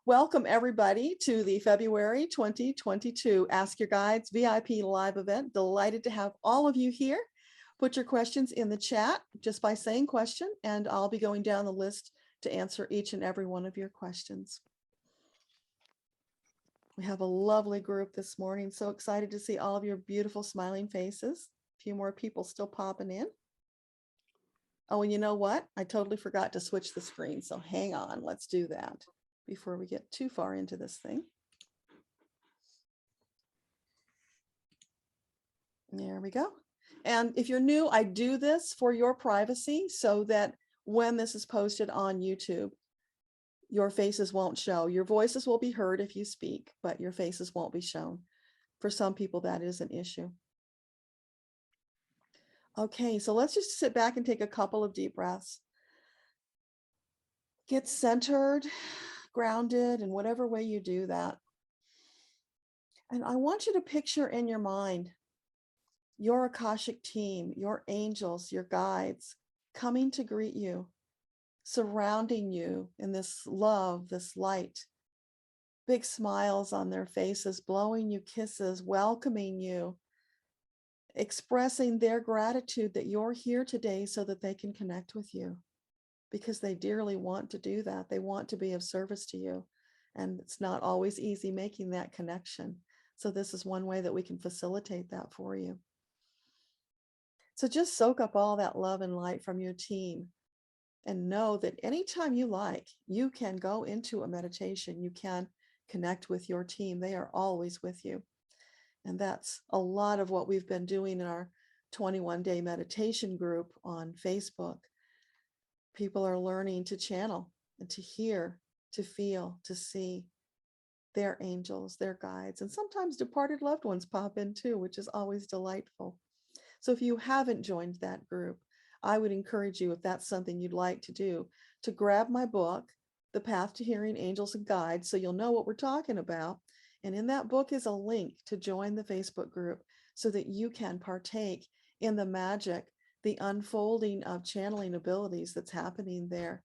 Welcome everybody to the February 2022 Ask Your Guides VIP live event. Delighted to have all of you here. Put your questions in the chat just by saying question, and I'll be going down the list to answer each and every one of your questions. We have a lovely group this morning. So excited to see all of your beautiful smiling faces. A few more people still popping in. Oh, and you know what? I totally forgot to switch the screen. So hang on, let's do that before we get too far into this thing. There we go. And if you're new, I do this for your privacy so that when this is posted on YouTube, your faces won't show. Your voices will be heard if you speak, but your faces won't be shown. For some people, that is an issue. Okay, so let's just sit back and take a couple of deep breaths. Get centered, grounded in whatever way you do that. And I want you to picture in your mind your Akashic team, your angels, your guides coming to greet you, surrounding you in this love, this light, big smiles on their faces, blowing you kisses, welcoming you, expressing their gratitude that you're here today so that they can connect with you, because they dearly want to do that. They want to be of service to you. And it's not always easy making that connection. So this is one way that we can facilitate that for you. So just soak up all that love and light from your team and know that anytime you like, you can go into a meditation. You can connect with your team. They are always with you. And that's a lot of what we've been doing in our 21-day meditation group on Facebook. People are learning to channel and to hear, to feel, to see their angels, their guides, and sometimes departed loved ones pop in too, which is always delightful. So if you haven't joined that group, I would encourage you, if that's something you'd like to do, to grab my book, The Path to Hearing Angels and Guides, so you'll know what we're talking about. And in that book is a link to join the Facebook group so that you can partake in the magic, the unfolding of channeling abilities that's happening there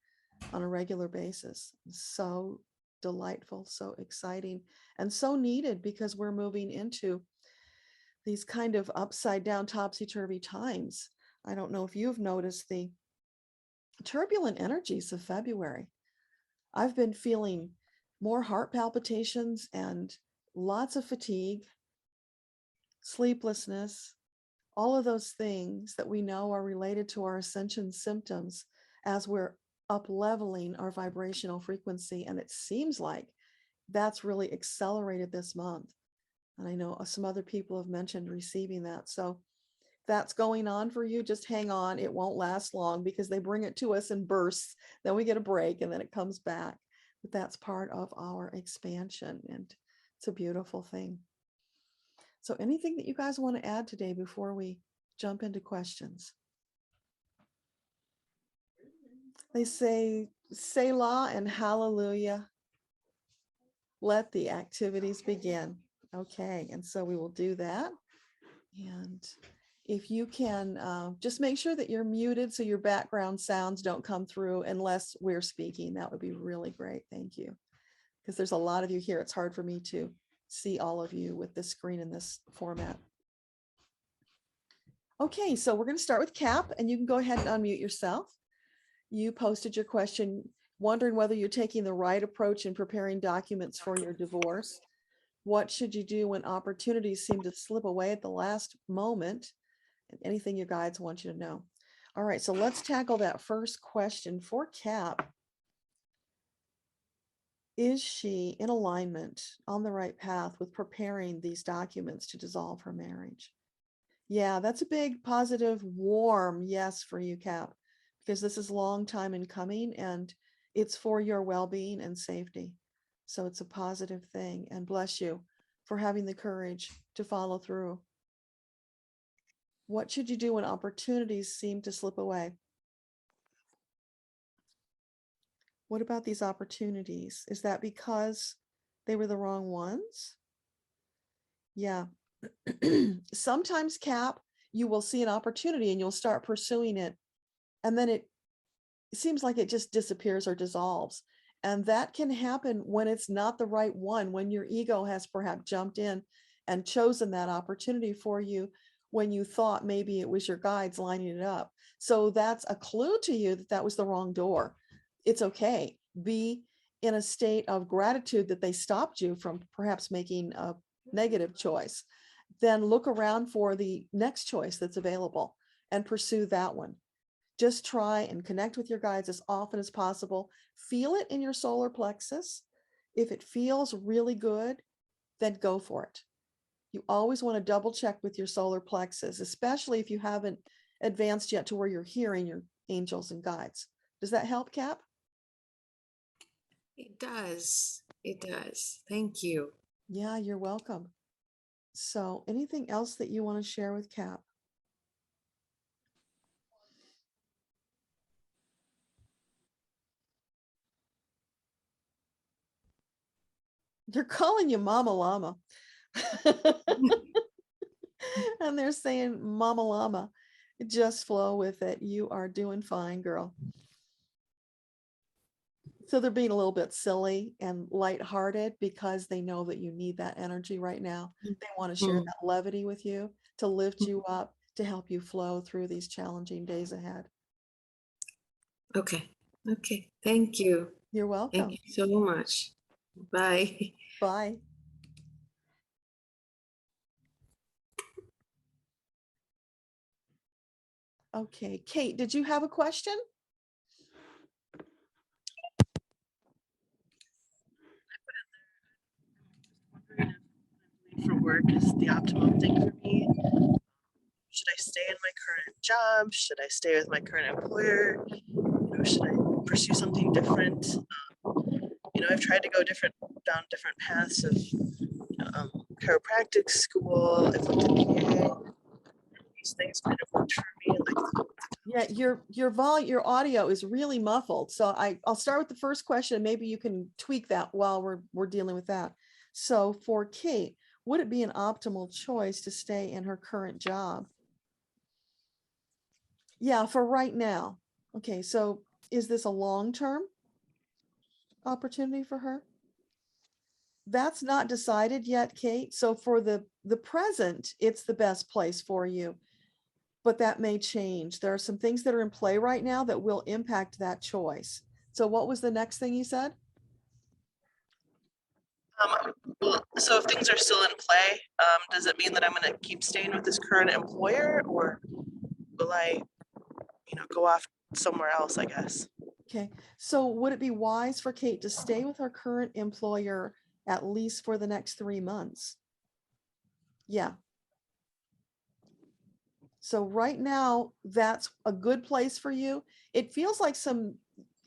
on a regular basis. So delightful, so exciting, and so needed, because we're moving into these kind of upside down, topsy-turvy times. I don't know if you've noticed the turbulent energies of February. I've been feeling more heart palpitations and lots of fatigue, sleeplessness, all of those things that we know are related to our ascension symptoms as we're up-leveling our vibrational frequency. And it seems like that's really accelerated this month. And I know some other people have mentioned receiving that. So that's going on for you. Just hang on. It won't last long because they bring it to us in bursts. Then we get a break and then it comes back. But that's part of our expansion, and it's a beautiful thing. So anything that you guys want to add today before we jump into questions? They say Selah and hallelujah. Let the activities begin. Okay, and so we will do that. And if you can, just make sure that you're muted so your background sounds don't come through unless we're speaking. That would be really great. Thank you. Because there's a lot of you here. It's hard for me to see all of you with this screen in this format. Okay, so we're going to start with Cap, and you can go ahead and unmute yourself. You posted your question, wondering whether you're taking the right approach in preparing documents for your divorce. What should you do when opportunities seem to slip away at the last moment? And anything your guides want you to know. All right, so let's tackle that first question for Cap. Is she in alignment, on the right path with preparing these documents to dissolve her marriage? Yeah, that's a big, positive, warm yes for you, Cap, because this is a long time in coming and it's for your well-being and safety. So it's a positive thing, and bless you for having the courage to follow through. What should you do when opportunities seem to slip away? What about these opportunities? Is that because they were the wrong ones? Yeah. Sometimes, Cap, you will see an opportunity and you'll start pursuing it, and then it seems like it just disappears or dissolves. And that can happen when it's not the right one, when your ego has perhaps jumped in and chosen that opportunity for you when you thought maybe it was your guides lining it up. So that's a clue to you that that was the wrong door. It's okay. Be in a state of gratitude that they stopped you from perhaps making a negative choice. Then look around for the next choice that's available and pursue that one. Just try and connect with your guides as often as possible. Feel it in your solar plexus. If it feels really good, then go for it. You always want to double check with your solar plexus, especially if you haven't advanced yet to where you're hearing your angels and guides. Does that help, Cap? It does. It does. Thank you. Yeah, you're welcome. So anything else that you want to share with Cap? They're calling you Mama Llama. And they're saying, Mama Llama, just flow with it. You are doing fine, girl. So they're being a little bit silly and lighthearted because they know that you need that energy right now. They want to share that levity with you, to lift you up, to help you flow through these challenging days ahead. Okay. Okay. Thank you. You're welcome. Thank you so much. Bye. Bye. Okay, Kate, did you have a question? For work is the optimum thing for me. Should I stay in my current job? Should I stay with my current employer? Should I pursue something different? I've tried to go down different paths of chiropractic school. I've looked at PA. These things kind of worked for me. Yeah, your audio is really muffled. So I'll start with the first question. Maybe you can tweak that while we're dealing with that. So for Kate, would it be an optimal choice to stay in her current job? Yeah, for right now. Okay, so is this a long-term opportunity for her? That's not decided yet, Kate. So for the present, it's the best place for you. But that may change. There are some things that are in play right now that will impact that choice. So what was the next thing you said? So if things are still in play, does it mean that I'm going to keep staying with this current employer, or will I, go off somewhere else, I guess? Okay, so would it be wise for Kate to stay with her current employer at least for the next 3 months? Yeah. So right now, that's a good place for you. It feels like some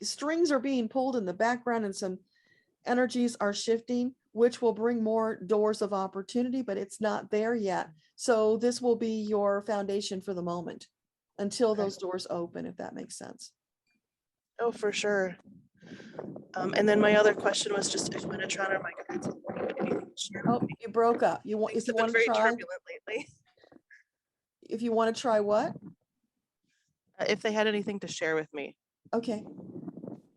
strings are being pulled in the background and some energies are shifting, which will bring more doors of opportunity, but it's not there yet. So this will be your foundation for the moment until Okay. those doors open, if that makes sense. Oh, for sure. And then my other question was just if Metatron or my guides. Oh, you broke up. If you want to very try, turbulent lately. if you want to try what? If they had anything to share with me. Okay.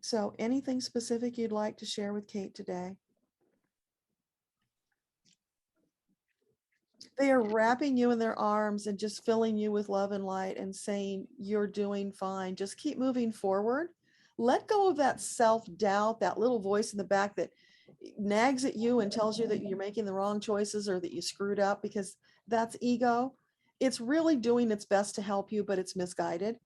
So anything specific you'd like to share with Kate today? They are wrapping you in their arms and just filling you with love and light and saying, you're doing fine. Just keep moving forward. Let go of that self-doubt, that little voice in the back that nags at you and tells you that you're making the wrong choices or that you screwed up, because that's ego. It's really doing its best to help you, but it's misguided.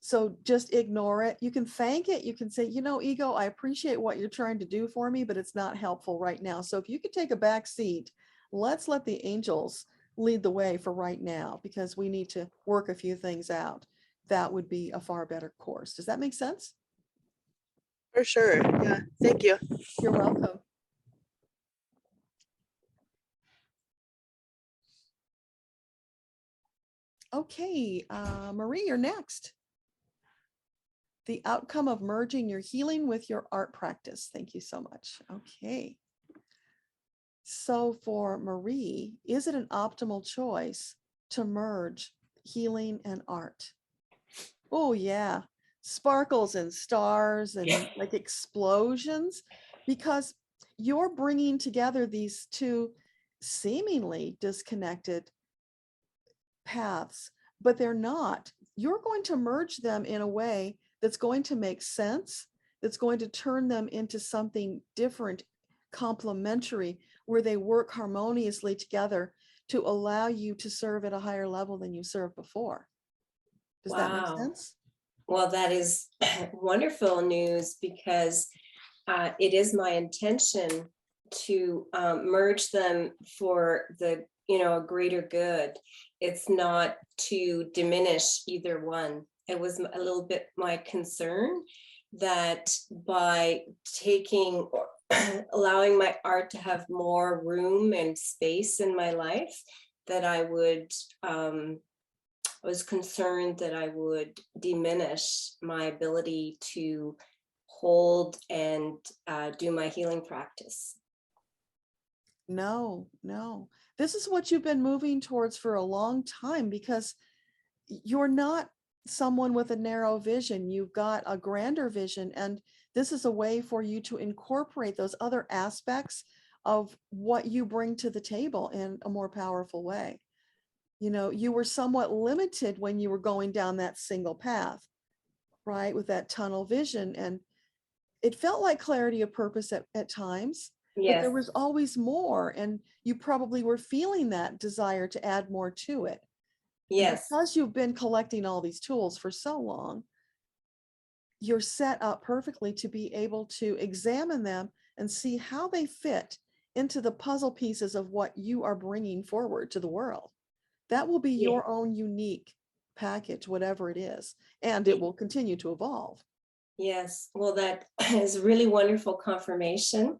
So just ignore it. You can thank it. You can say, ego, I appreciate what you're trying to do for me, but it's not helpful right now. So if you could take a back seat, let's let the angels lead the way for right now, because we need to work a few things out. That would be a far better course. Does that make sense? For sure. Yeah. Thank you. You're welcome. Okay, Marie, you're next. The outcome of merging your healing with your art practice. Thank you so much. Okay. So for Marie, is it an optimal choice to merge healing and art? Oh, yeah. sparkles and stars and like explosions, because you're bringing together these two seemingly disconnected paths, but they're not. You're going to merge them in a way that's going to make sense, that's going to turn them into something different, complementary, where they work harmoniously together to allow you to serve at a higher level than you served before. Does that make Wow. sense? Well, that is wonderful news, because it is my intention to merge them for the, a greater good. It's not to diminish either one. It was a little bit my concern that by taking or allowing my art to have more room and space in my life, that I would was concerned that I would diminish my ability to hold and do my healing practice. No, no. This is what you've been moving towards for a long time, because you're not someone with a narrow vision. You've got a grander vision, and this is a way for you to incorporate those other aspects of what you bring to the table in a more powerful way. You were somewhat limited when you were going down that single path, right? With that tunnel vision. And it felt like clarity of purpose at times, but there Yes. was always more. And you probably were feeling that desire to add more to it. And Yes. because you've been collecting all these tools for so long, you're set up perfectly to be able to examine them and see how they fit into the puzzle pieces of what you are bringing forward to the world. That will be Yeah. your own unique package, whatever it is, and it will continue to evolve. Yes. Well, that is really wonderful confirmation.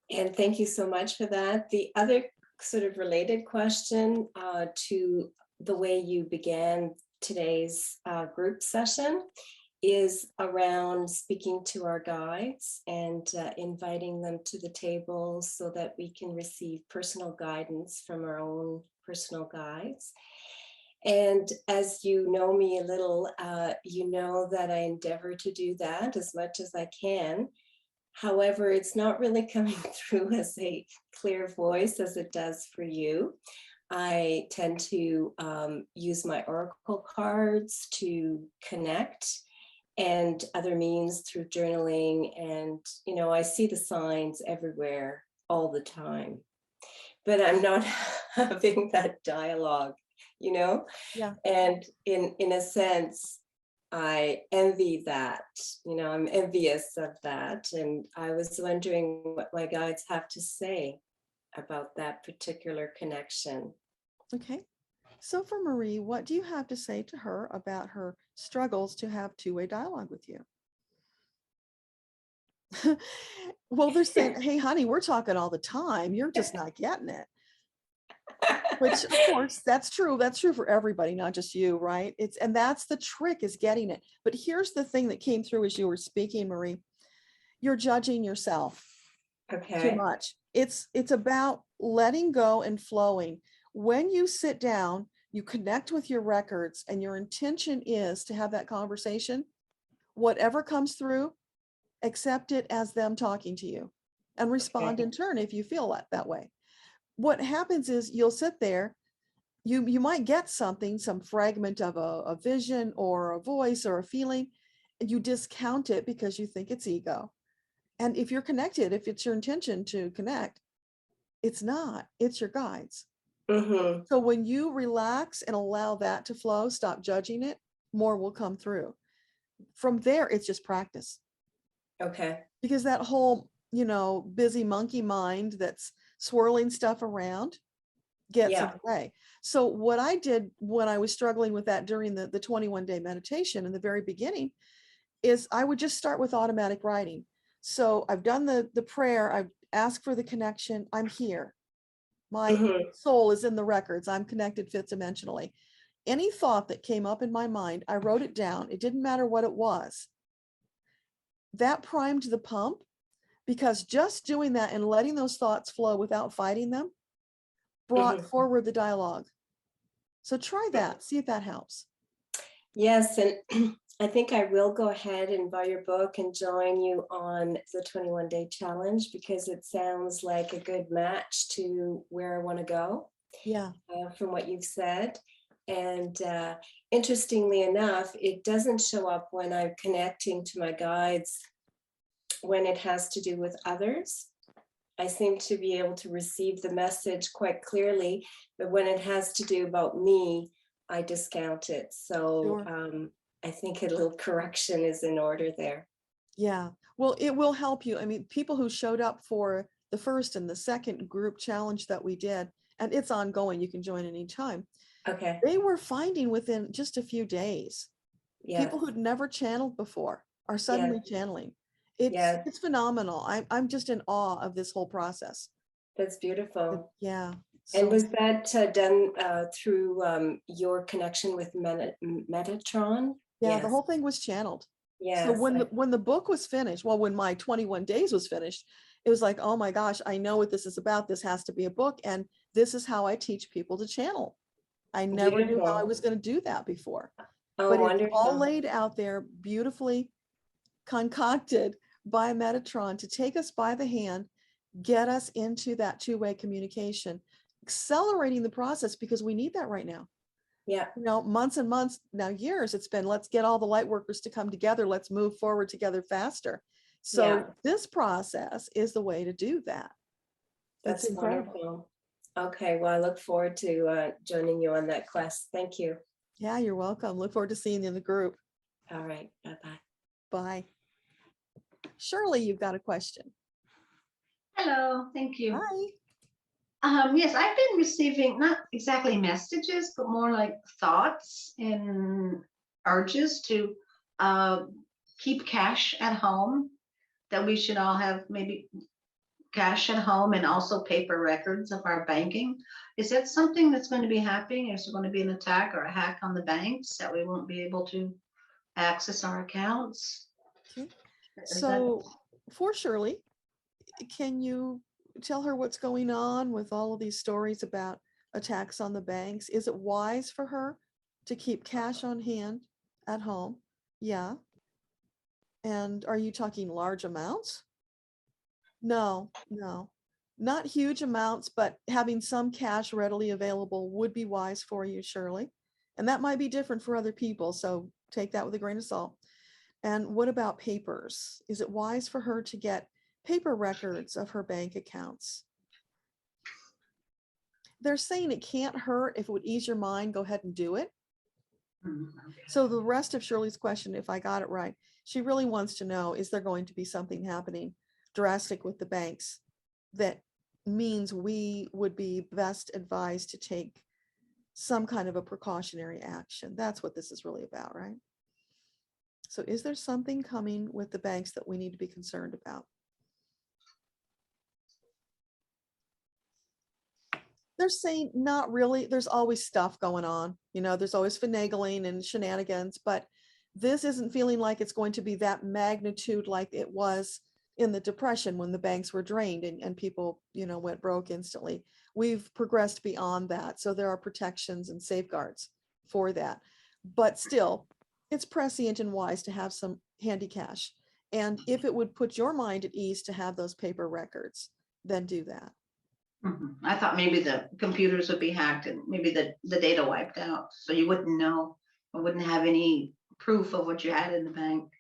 And thank you so much for that. The other sort of related question to the way you began today's group session is around speaking to our guides and inviting them to the table so that we can receive personal guidance from our own personal guides. And as you know me a little, you know that I endeavor to do that as much as I can. However, it's not really coming through as a clear voice as it does for you. I tend to use my oracle cards to connect, and other means through journaling. And, I see the signs everywhere all the time, but I'm not having that dialogue, Yeah. And in a sense, I envy that, I'm envious of that. And I was wondering what my guides have to say about that particular connection. Okay. So for Marie, what do you have to say to her about her struggles to have two-way dialogue with you? Well, they're saying, hey, honey, we're talking all the time. You're just not getting it. Which, of course, that's true. That's true for everybody, not just you, right? And that's the trick, is getting it. But here's the thing that came through as you were speaking, Marie. You're judging yourself too Okay. much. It's about letting go and flowing. When you sit down, you connect with your records, and your intention is to have that conversation. Whatever comes through, accept it as them talking to you, and respond Okay. in turn if you feel that way. What happens is you'll sit there, you might get something, some fragment of a vision or a voice or a feeling, and you discount it because you think it's ego. And if you're connected, if it's your intention to connect, it's not, it's your guides. Mm-hmm. So when you relax and allow that to flow, stop judging it, more will come through. From there, it's just practice. Okay. Because that whole, busy monkey mind that's swirling stuff around gets in Yeah. the way. So what I did when I was struggling with that during the 21-day meditation in the very beginning is I would just start with automatic writing. So I've done the prayer, I've asked for the connection, I'm here. My Mm-hmm. soul is in the records, I'm connected fifth dimensionally. Any thought that came up in my mind, I wrote it down. It didn't matter what it was. That primed the pump, because just doing that and letting those thoughts flow without fighting them brought Mm-hmm. forward the dialogue. So try that, see if that helps. Yes, and I think I will go ahead and buy your book and join you on the 21-day challenge, because it sounds like a good match to where I want to go Yeah. from what you've said. And interestingly enough, it doesn't show up when I'm connecting to my guides when it has to do with others. I seem to be able to receive the message quite clearly, but when it has to do about me, I discount it. So Sure. I think a little correction is in order there. Yeah. Well, it will help you. I mean, people who showed up for the first and the second group challenge that we did, and it's ongoing, you can join anytime. Okay. They were finding within just a few days, Yeah. people who'd never channeled before are Yeah. suddenly channeling. Yeah. It's phenomenal. I'm just in awe of this whole process. That's beautiful. Yeah. And So was that done through your connection with Metatron? yeah, the Yes. whole thing was channeled. So Yes. when the book was finished, well, when my 21 days was finished, it was like, oh my gosh, I know what this is about. This has to be a book. And this is how I teach people to channel. I never knew how I Beautiful. was going to do that before. Oh, But it's all wonderful. laid out there, beautifully concocted by Metatron to take us by the hand, get us into that two-way communication, accelerating the process, because we need that right now. Yeah. You know, months and months, now years, it's been, let's get all the light workers to come together. Let's move forward together faster. So Yeah. this process is the way to do that. It's That's incredible. wonderful. Okay. Well, I look forward to joining you on that quest. Thank you. Yeah, you're welcome. Look forward to seeing you in the group. All right. Bye-bye. Bye. Shirley, you've got a question. Hello, thank you. Hi. Yes, I've been receiving not exactly messages, but more like thoughts and urges to keep cash at home, that we should all have maybe cash at home and also paper records of our banking. Is that something that's going to be happening? Is there going to be an attack or a hack on the banks that we won't be able to access our accounts? Okay. Is that- So for Shirley, can you tell her what's going on with all of these stories about attacks on the banks? Is it wise for her to keep cash on hand at home? Yeah. And are you talking large amounts? No, not huge amounts, but having some cash readily available would be wise for you, Shirley. And that might be different for other people, so take that with a grain of salt. And what about papers? Is it wise for her to get paper records of her bank accounts? They're saying it can't hurt. If it would ease your mind, go ahead and do it. Okay. So the rest of Shirley's question, if I got it right, she really wants to know, is there going to be something happening drastic with the banks that means we would be best advised to take some kind of a precautionary action? That's what this is really about, right? So is there something coming with the banks that we need to be concerned about? They're saying not really. There's always stuff going on. You know, there's always finagling and shenanigans, but this isn't feeling like it's going to be that magnitude like it was in the Depression when the banks were drained and people, you know, went broke instantly. We've progressed beyond that. So there are protections and safeguards for that. But still, it's prescient and wise to have some handy cash. And if it would put your mind at ease to have those paper records, then do that. I thought maybe the computers would be hacked and maybe the data wiped out, so you wouldn't know or wouldn't have any proof of what you had in the bank.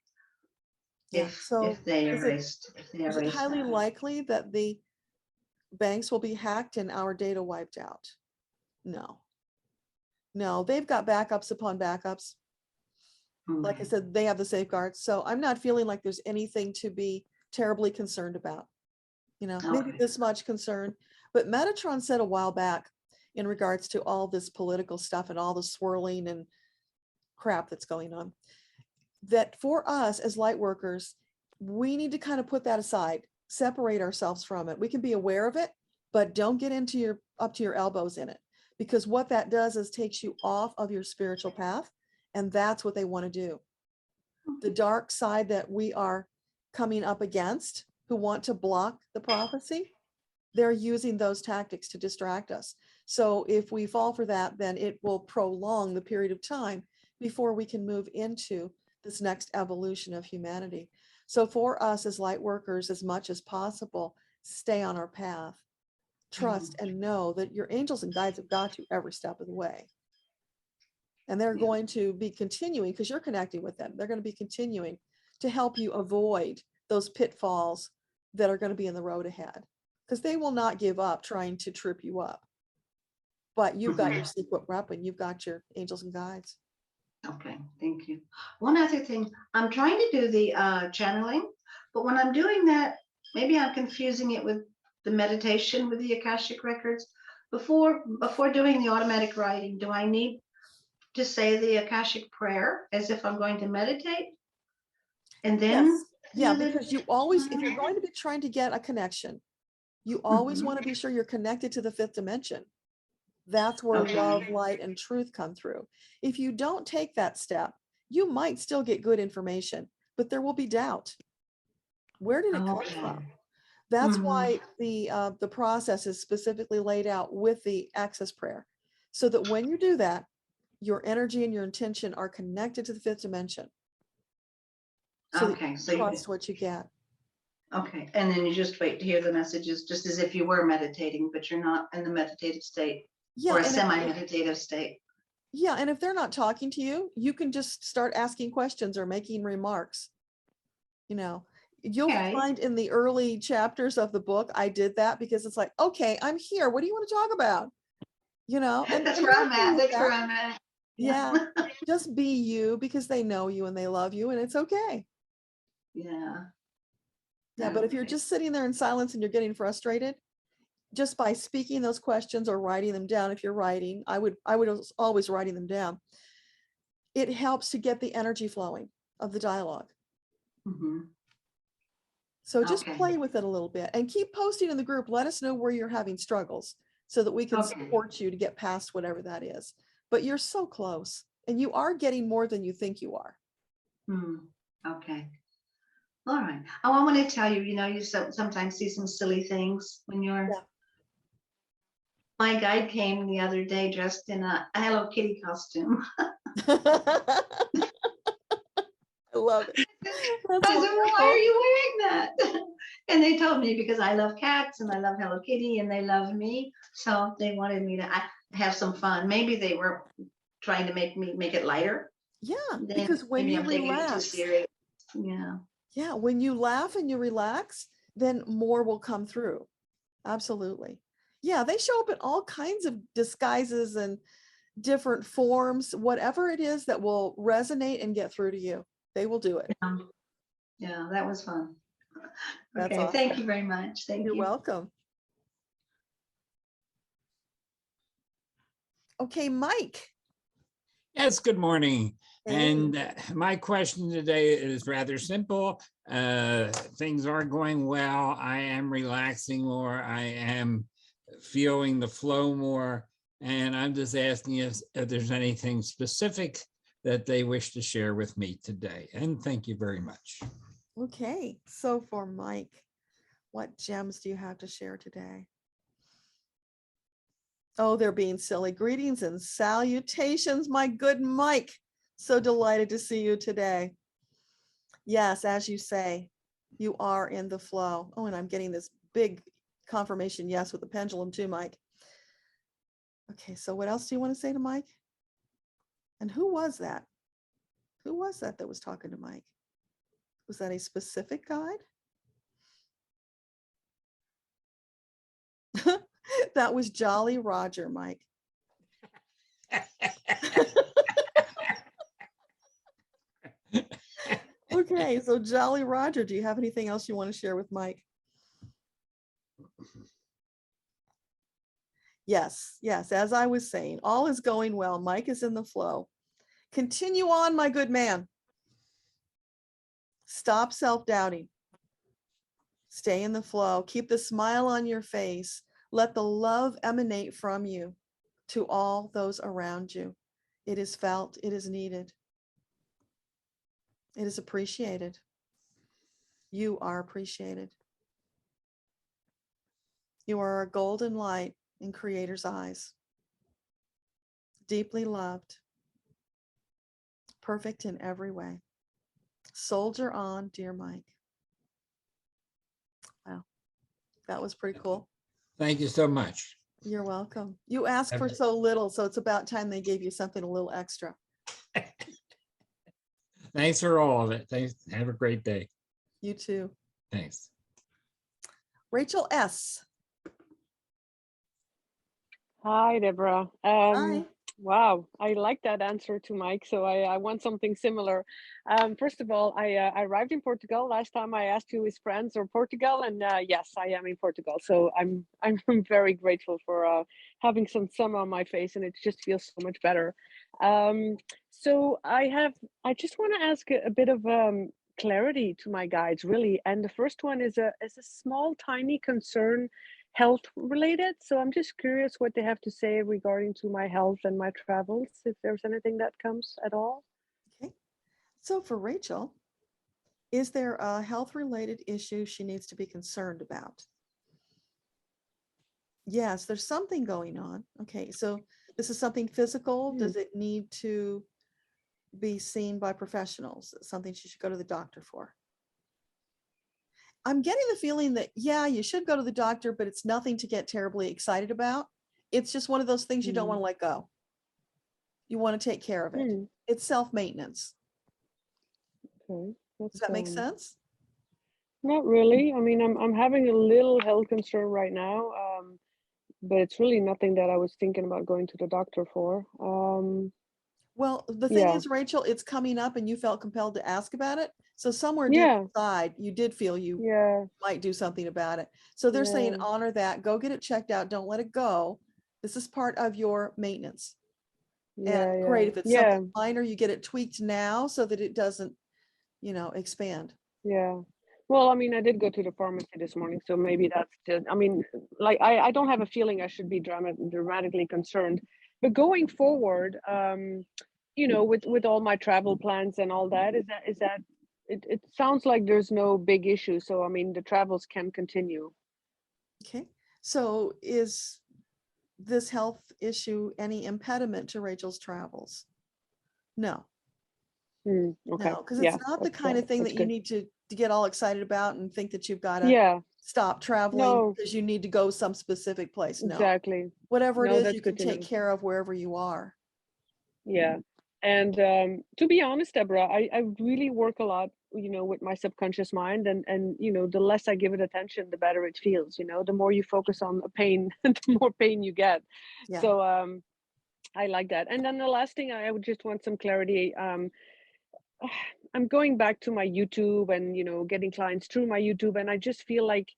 Yeah. So If they is erased it highly that. likely that the banks will be hacked and our data wiped out? No, they've got backups upon backups. Like I Okay. said, they have the safeguards. So I'm not feeling like there's anything to be terribly concerned about. You know, maybe Okay. this much concern. But Metatron said a while back in regards to all this political stuff and all the swirling and crap that's going on, that for us as light workers, we need to kind of put that aside, separate ourselves from it. We can be aware of it, but don't get into up to your elbows in it, because what that does is takes you off of your spiritual path. And that's what they want to do. The dark side that we are coming up against, who want to block the prophecy, they're using those tactics to distract us. So if we fall for that, then it will prolong the period of time before we can move into this next evolution of humanity. So for us as light workers, as much as possible, stay on our path, trust and know that your angels and guides have got you every step of the way. And they're going to be continuing, because you're connecting with them. They're going to be continuing to help you avoid those pitfalls that are going to be in the road ahead, because they will not give up trying to trip you up. But you've got your secret weapon. You've got your angels and guides. Okay, thank you. One other thing, I'm trying to do the channeling, but when I'm doing that, maybe I'm confusing it with the meditation with the Akashic Records. Before doing the automatic writing, do I need to say the Akashic prayer as if I'm going to meditate? And then Yes. Yeah, do the because you always, if you're channeling? going to be trying to get a connection, you always want to be sure you're connected to the fifth dimension. That's where Okay. love, light, and truth come through. If you don't take that step, you might still get good information, but there will be doubt. Where did it come Okay. from? That's Mhm. why the process is specifically laid out with the access prayer, so that when you do that, your energy and your intention are connected to the fifth dimension. So that Okay, you so you, trust what you get. okay, and then you just wait to hear the messages, just as if you were meditating, but you're not in the meditative state Yeah, or a and if, semi-meditative state. yeah, and if they're not talking to you, you can just start asking questions or making remarks. You know, you'll Okay. find in the early chapters of the book, I did that because it's like, okay, I'm here. What do you want to talk about? You know, and That's they're where I'm okay at. with That's where that. I'm at. Yeah, just be you, because they know you and they love you, and it's okay. Yeah. Yeah, but if you're Okay. just sitting there in silence and you're getting frustrated, just by speaking those questions or writing them down, if you're writing, I would always writing them down. It helps to get the energy flowing of the dialogue. Mhm. So just Okay. play with it a little bit and keep posting in the group. Let us know where you're having struggles so that we can Okay. support you to get past whatever that is. But you're so close, and you are getting more than you think you are. Okay. All right. Oh, I want to tell you, you sometimes see some silly things when you're. Yeah. My guide came the other day dressed in a Hello Kitty costume. I love it. That's I said, why are wonderful. you wearing that? And they told me because I love cats and I love Hello Kitty and they love me. So they wanted me to have some fun. Maybe they were trying to make it lighter. Yeah, Then because when maybe you I'm taking it too relax, serious. Yeah. yeah, when you laugh and you relax, then more will come through. Absolutely. Yeah, they show up in all kinds of disguises and different forms, whatever it is that will resonate and get through to you, they will do it. Yeah, that was fun. That's Okay, thank awesome. you very much. Thank You're you. welcome. Okay, Mike. Yes, good morning. Hey. And my question today is rather simple. Things are going well. I am relaxing more. I am feeling the flow more. And I'm just asking if there's anything specific that they wish to share with me today. And thank you very much. Okay, so for Mike, what gems do you have to share today? Oh, they're being silly. Greetings and salutations, my good Mike. So delighted to see you today. Yes, as you say, you are in the flow. Oh, and I'm getting this big confirmation yes with the pendulum too, Mike. Okay, so what else do you want to say to Mike? And who was that? Who was that was talking to Mike? Was that a specific guide? That was Jolly Roger, Mike. Okay, so Jolly Roger, do you have anything else you want to share with Mike? Yes, yes, as I was saying, all is going well. Mike is in the flow. Continue on, my good man. Stop self-doubting. Stay in the flow. Keep the smile on your face. Let the love emanate from you to all those around you. It is felt, it is needed. It is appreciated. You are appreciated. You are a golden light in Creator's eyes. Deeply loved. Perfect in every way. Soldier on, dear Mike. Wow, that was pretty cool. Thank you so much. You're welcome. You asked for Have- so little, so it's about time they gave you something a little extra. Thanks for all of it. Thanks. Have a great day. You too. Thanks. Rachel S. Hi, Deborah. Hi. Wow, I like that answer to Mike. So I want something similar. First of all, I arrived in Portugal. Last time I asked you, is France or Portugal? And yes, I am in Portugal. So I'm very grateful for having some sun on my face, and it just feels so much better. So I just want to ask a bit of clarity to my guides, really. And the first one is a small, tiny concern, health related. So I'm just curious what they have to say regarding to my health and my travels, if there's anything that comes at all. Okay. So for Rachel, is there a health related issue she needs to be concerned about? Yes, there's something going on. Okay. So this is something physical. Does it need to be seen by professionals? Something she should go to the doctor for? I'm getting the feeling that, yeah, you should go to the doctor, but it's nothing to get terribly excited about. It's just one of those things you don't want to let go. You want to take care of it. It's self-maintenance. Okay. Does that make sense? Not really. I mean, I'm having a little health concern right now, but it's really nothing that I was thinking about going to the doctor for. Well, the thing is, Rachel, it's coming up and you felt compelled to ask about it. So somewhere deep inside, you did feel you might do something about it. So they're saying, honor that, go get it checked out. Don't let it go. This is part of your maintenance. And great, if it's something minor, you get it tweaked now so that it doesn't, expand. Yeah. Well, I mean, I did go to the pharmacy this morning, so maybe that's just, I mean, like, I don't have a feeling I should be dramatically concerned. But going forward, with all my travel plans and all that, is that it sounds like there's no big issue. So, I mean, the travels can continue. Okay. So is this health issue any impediment to Rachel's travels? No. Okay. No, because it's not the kind of thing that you need to get all excited about and think that you've got to stop traveling because you need to go some specific place. No. Exactly. Whatever it is, you can take care of wherever you are. Yeah. And to be honest, Deborah, I really work a lot, with my subconscious mind, and the less I give it attention, the better it feels. The more you focus on the pain, the more pain you get. Yeah. So I like that. And then the last thing, I would just want some clarity. I'm going back to my YouTube and getting clients through my YouTube, and I just feel like,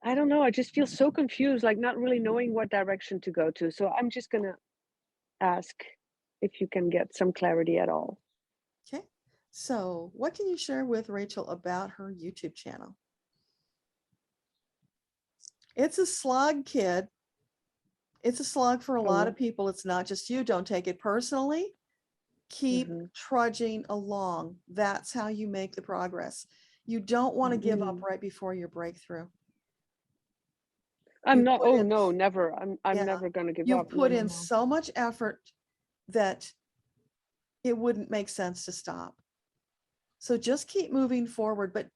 I don't know, I just feel so confused, like not really knowing what direction to go to. So I'm just gonna ask if you can get some clarity at all. Okay. So what can you share with Rachel about her YouTube channel? It's a slog, kid. It's a slog for a lot of people. It's not just you. Don't take it personally. Keep trudging along. That's how you make the progress. You don't want to give up right before your breakthrough. I'm not, no, never. I'm never going to give up. You've put in so much effort that it wouldn't make sense to stop. So just keep moving forward. But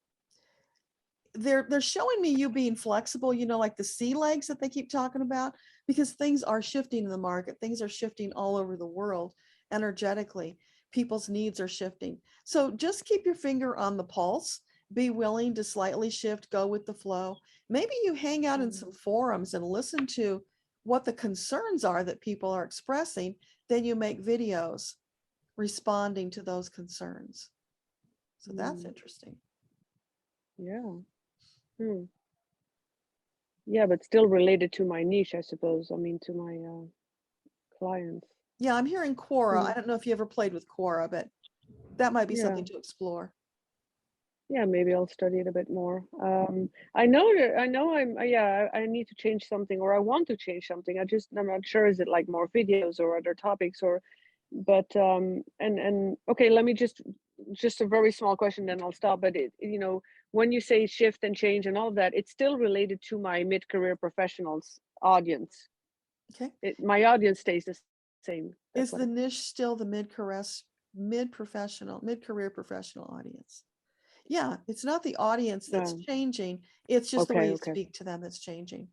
they're showing me you being flexible, like the sea legs that they keep talking about, because things are shifting in the market. Things are shifting all over the world energetically. People's needs are shifting. So just keep your finger on the pulse. Be willing to slightly shift, go with the flow. Maybe you hang out in some forums and listen to what the concerns are that people are expressing. Then you make videos responding to those concerns. So that's interesting. Yeah. Yeah, but still related to my niche, I suppose. I mean, to my clients. Yeah, I'm hearing Quora. I don't know if you ever played with Quora, but that might be something to explore. Yeah, maybe I'll study it a bit more. I need to change something, or I want to change something. I'm not sure, is it like more videos or other topics, but okay, let me just a very small question, then I'll stop. But when you say shift and change and all of that, it's still related to my mid-career professionals audience. Okay. My audience stays the same. Is the niche still the mid-career mid-professional, mid-career professional audience. Yeah, it's not the audience that's No. changing. It's just the way Okay, you okay. speak to them that's changing.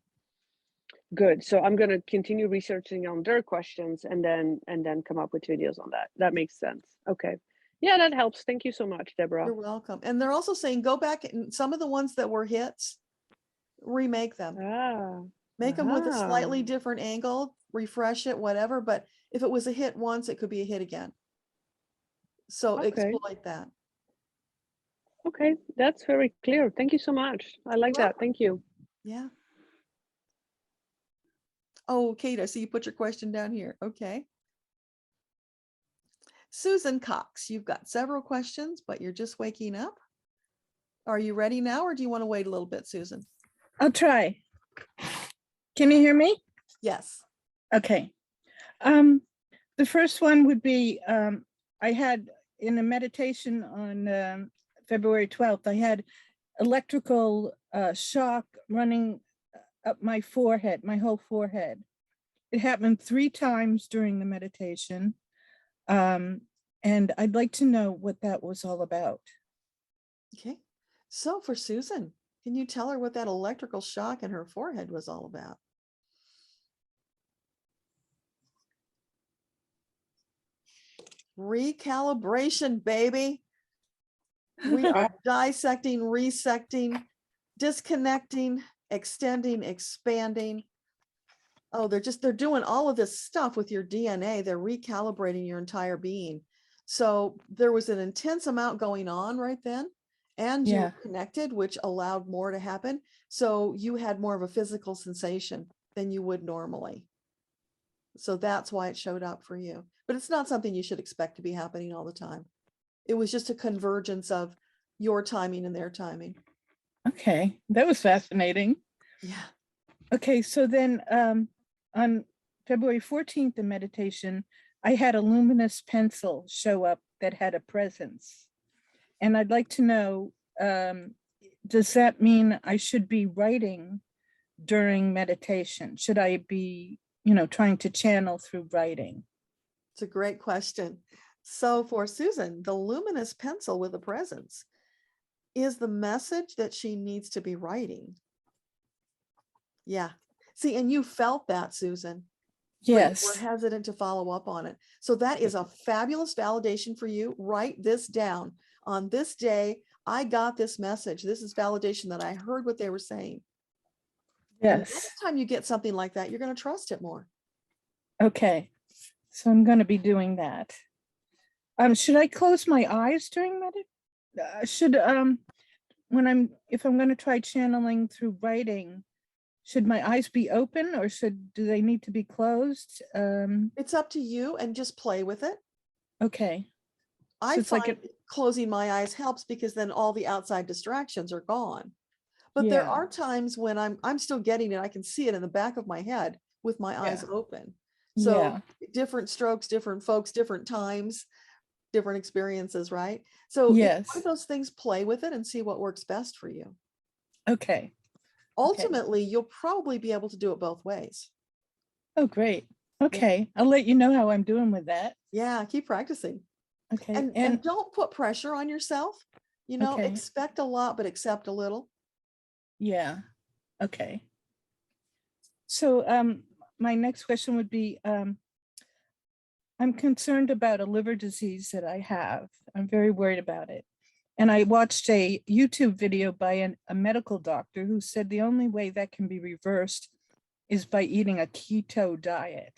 Good. So I'm going to continue researching on their questions and then come up with videos on that. That makes sense. Okay. Yeah, that helps. Thank you so much, Deborah. You're welcome. And they're also saying go back and some of the ones that were hits, remake them. Ah. Make them with a slightly Ah. different angle, refresh it, whatever. But if it was a hit once, it could be a hit again. So Okay. exploit that. Okay, that's very clear. Thank you so much. I like that. Thank you. Yeah. Oh, Kate, I see you put your question down here. Okay. Susan Cox, you've got several questions, but you're just waking up. Are you ready now, or do you want to wait a little bit, Susan? I'll try. Can you hear me? Yes. Okay. The first one would be, I had in a meditation on February 12th, I had electrical shock running up my forehead, my whole forehead. It happened 3 times during the meditation. And I'd like to know what that was all about. Okay. So for Susan, can you tell her what that electrical shock in her forehead was all about? Recalibration, baby. We are dissecting, resecting, disconnecting, extending, expanding. Oh, they're doing all of this stuff with your DNA. They're recalibrating your entire being. So there was an intense amount going on right then, and you Yeah. were connected, which allowed more to happen. So you had more of a physical sensation than you would normally. So that's why it showed up for you. But it's not something you should expect to be happening all the time. It was just a convergence of your timing and their timing. Okay, that was fascinating. Yeah. Okay, so then on February 14th in meditation, I had a luminous pencil show up that had a presence. And I'd like to know, does that mean I should be writing during meditation? Should I be, trying to channel through writing? It's a great question. So for Susan, the luminous pencil with a presence is the message that she needs to be writing. Yeah. See, and you felt that, Susan. Yes. But we're hesitant to follow up on it. So that is a fabulous validation for you. Write this down. On this day, I got this message. This is validation that I heard what they were saying. And Yes. next time you get something like that, you're going to trust it more. Okay. So I'm going to be doing that. Should I close my eyes during meditation? If I'm going to try channeling through writing, should my eyes be open or do they need to be closed? It's up to you, and just play with it. Okay. I it's like find closing my eyes helps because then all the outside distractions are gone. But there Yeah. are times when I'm still getting it. I can see it in the back of my head with my eyes open. So Yeah. different strokes, different folks, different times, different experiences, right? So it's Yes. one of those things, play with it and see what works best for you. Okay. Ultimately, you'll probably be able to do it both ways. Oh, great. Okay. I'll let you know how I'm doing with that. Yeah, keep practicing. Okay. And don't put pressure on yourself. Okay. Expect a lot, but accept a little. Yeah. Okay. So my next question would be, I'm concerned about a liver disease that I have. I'm very worried about it. And I watched a YouTube video by a medical doctor who said the only way that can be reversed is by eating a keto diet,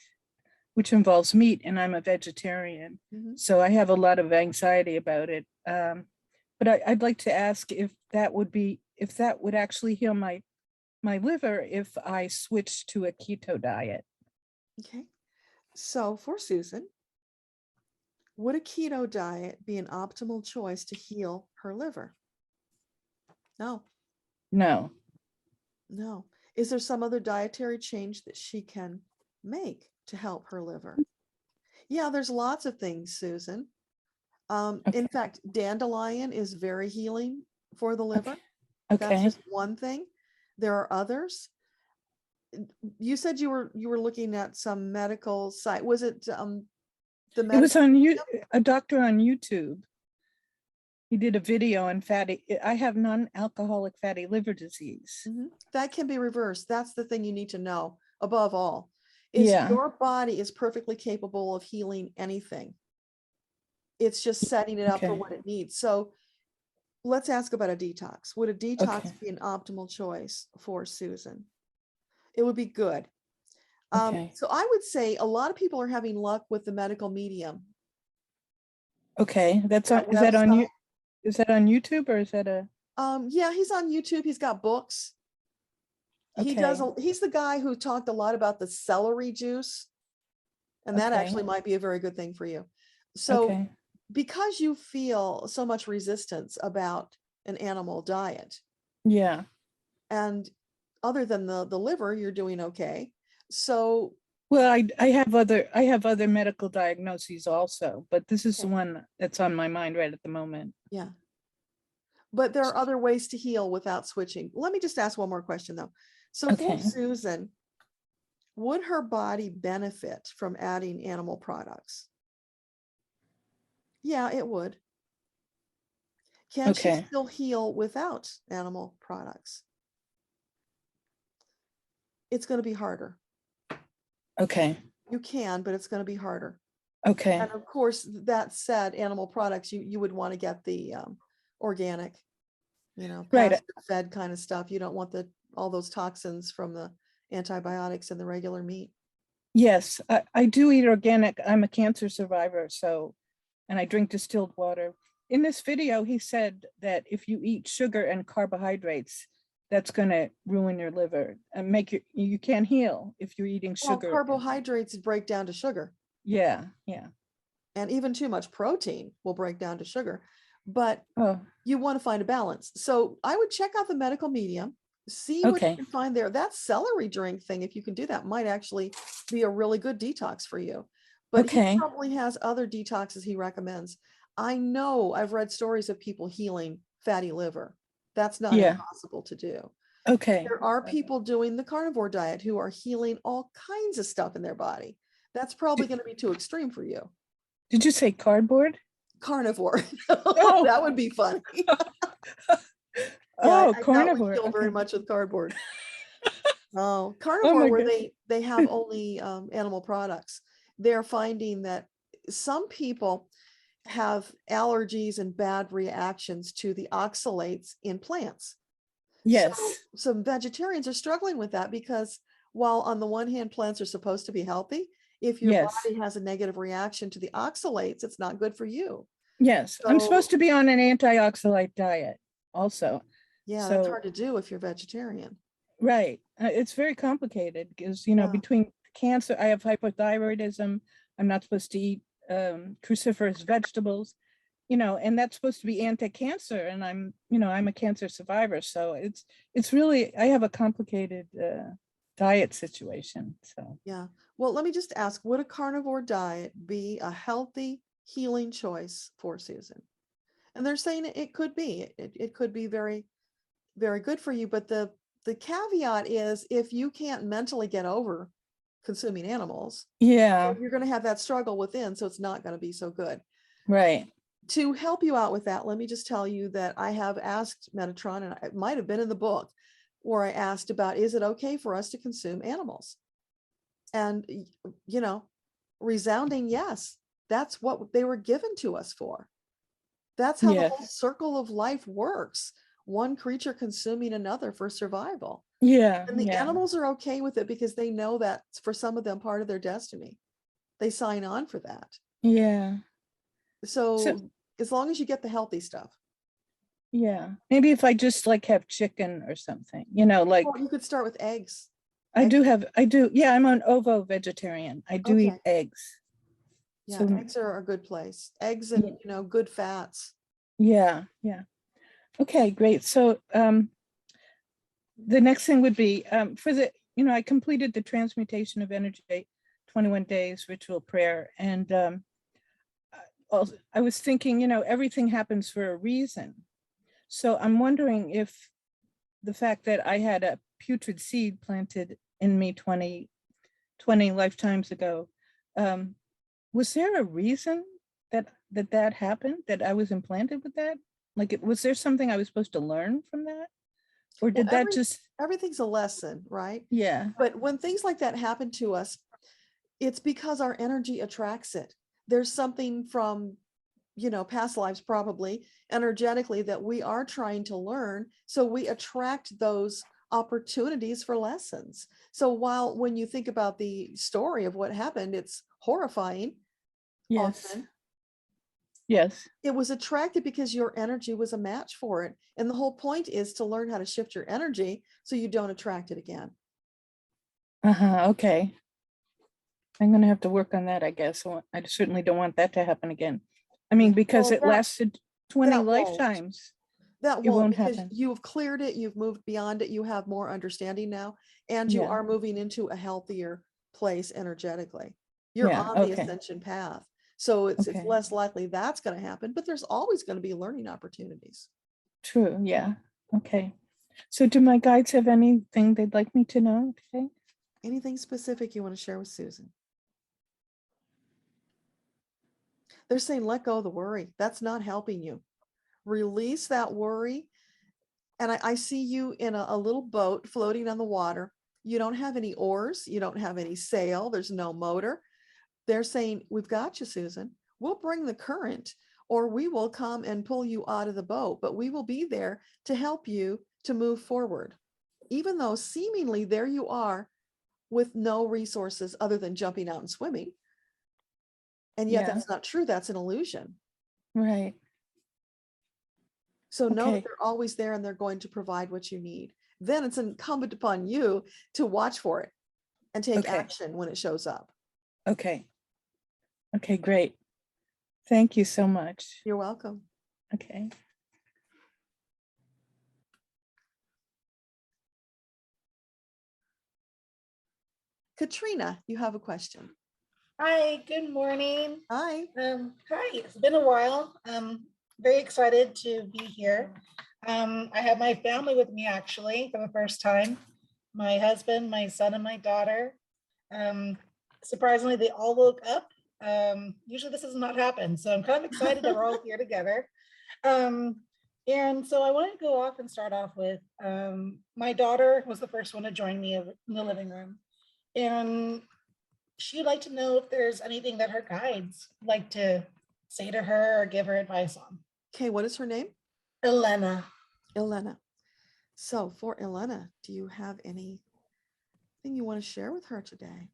which involves meat, and I'm a vegetarian. Mm-hmm. So I have a lot of anxiety about it. But I'd like to ask if that would actually heal my liver if I switched to a keto diet. Okay. So for Susan, would a keto diet be an optimal choice to heal her liver? No. No. No. Is there some other dietary change that she can make to help her liver? Yeah, there's lots of things, Susan. Okay. In fact, dandelion is very healing for the liver. Okay. That's just one thing. There are others. You said you were looking at some medical site. Was it The It was medical, on you, a doctor on YouTube. He did a video on I have non-alcoholic fatty liver disease. that can be reversed. That's the thing you need to know above all, is Yeah. your body is perfectly capable of healing anything. It's just setting it up for Okay. what it needs. So let's ask about a detox. Would a detox Okay. be an optimal choice for Susan? It would be good. Okay. So I would say a lot of people are having luck with the medical medium. Okay. That's on, That is that on you? website. Is that on YouTube or is that a? Yeah, he's on YouTube. He's got books. He does. Okay. He's the guy who talked a lot about the celery juice, and that Okay. actually might be a very good thing for you. So Okay. because you feel so much resistance about an animal diet, Yeah. and other than the liver, you're doing okay. So Well, I have other medical diagnoses also, but this is the Okay. one that's on my mind right at the moment. yeah, but there are other ways to heal without switching. Let me just ask one more question though. So for Okay. Susan, would her body benefit from adding animal products? Yeah, it would. Can she Okay. still heal without animal products? It's going to be harder. Okay. You can, but it's going to be harder. Okay. And of course, that said, animal products, you would want to get the organic, Right. pasture fed kind of stuff. You don't want all those toxins from the antibiotics in the regular meat. Yes, I do eat organic. I'm a cancer survivor, so, and I drink distilled water. In this video, he said that if you eat sugar and carbohydrates, that's going to ruin your liver and you can't heal if you're eating Well, sugar. carbohydrates break down to sugar, Yeah, yeah. and even too much protein will break down to sugar. But Oh, you want to find a balance. So I would check out the medical medium, see what you okay. can find there. That celery drink thing, if you can do that, might actually be a really good detox for you. But Okay. he probably has other detoxes he recommends. I know I've read stories of people healing fatty liver. That's not Yeah. impossible to do. Okay. There are people doing the carnivore diet who are healing all kinds of stuff in their body. That's probably going to be too extreme for you. Did you say cardboard? Carnivore. Oh. That would be funny. Oh, I doubt we carnivore. deal very Okay. much with cardboard. Oh, Oh carnivore, my where God. they have only animal products. They're finding that some people have allergies and bad reactions to the oxalates in plants. So Yes. some vegetarians are struggling with that because while on the one hand, plants are supposed to be healthy, if your Yes. body has a negative reaction to the oxalates, it's not good for you. Yes. I'm supposed So to be on an antioxidant diet also. yeah, that's So, hard to do if you're vegetarian. right. It's very complicated because, Yeah. between cancer, I have hypothyroidism. I'm not supposed to eat cruciferous vegetables, and that's supposed to be anti-cancer. And I'm a cancer survivor. So it's really, I have a complicated diet situation. So, Yeah. Well, let me just ask, would a carnivore diet be a healthy healing choice for Susan? And they're saying it could be. It could be very, very good for you. But the caveat is if you can't mentally get over consuming animals, yeah, you're going to have that struggle within. So it's not going to be so good. right. To help you out with that, let me just tell you that I have asked Metatron, and it might have been in the book, where I asked about, is it okay for us to consume animals? And, resounding yes. That's what they were given to us for. That's how the whole Yes. circle of life works. One creature consuming another for survival. Yeah. And the Yeah. animals are okay with it because they know that for some of them, part of their destiny. They sign on for that. Yeah. So as long as you get the healthy stuff. Yeah. Maybe if I just have chicken or something, Well, you could start with eggs. I do. Yeah, I'm an ovo vegetarian. I do eat Okay. eggs. Yeah, So, eggs are a good place. Eggs and, good fats. yeah. Yeah. Okay, great. So the next thing would be for the, I completed the transmutation of energy, 21 days ritual prayer. And I was thinking, everything happens for a reason. So I'm wondering if the fact that I had a putrid seed planted in me 20 lifetimes ago, was there a reason that happened, that I was implanted with that? Like, was there something I was supposed to learn from that? Or Well, did that just, everything's a lesson, right? yeah, But when things like that happen to us, it's because our energy attracts it. There's something from, past lives, probably energetically, that we are trying to learn. So we attract those opportunities for lessons. So when you think about the story of what happened, it's horrifying. yes, Often yes. it was attracted because your energy was a match for it. And the whole point is to learn how to shift your energy so you don't attract it again. Okay. I'm gonna have to work on that, I guess. I certainly don't want that to happen again. I mean, because Well, it lasted 20 that won't. lifetimes. That It won't, won't because happen. you've cleared it, you've moved beyond it, you have more understanding now, and you Yeah. are moving into a healthier place energetically. You're Yeah, on the okay. ascension path. So it's Okay. less likely that's going to happen, but there's always going to be learning opportunities. True, yeah. Okay. So do my guides have anything they'd like me to know today? Anything specific you want to share with Susan? They're saying, let go of the worry. That's not helping you. Release that worry. And I see you in a little boat floating on the water. You don't have any oars. You don't have any sail. There's no motor. They're saying, we've got you, Susan. We'll bring the current, or we will come and pull you out of the boat, but we will be there to help you to move forward. Even though seemingly there you are with no resources other than jumping out and swimming. And yet Yeah. that's not true. That's an illusion. Right. So know that Okay. they're always there and they're going to provide what you need. Then it's incumbent upon you to watch for it and take Okay. action when it shows up. Okay. Okay, great. Thank you so much. You're welcome. Okay. Katrina, you have a question. Hi, good morning. Hi. Hi, it's been a while. I'm very excited to be here. I have my family with me actually for the first time. My husband, my son, and my daughter. Surprisingly, they all woke up. Usually this does not happen, so I'm kind of excited that we're all here together. And so I wanted to go off and start off with, my daughter was the first one to join me in the living room. And she'd like to know if there's anything that her guides like to say to her or give her advice on. Okay, what is her name? Elena. Elena. So for Elena, do you have anything you want to share with her today?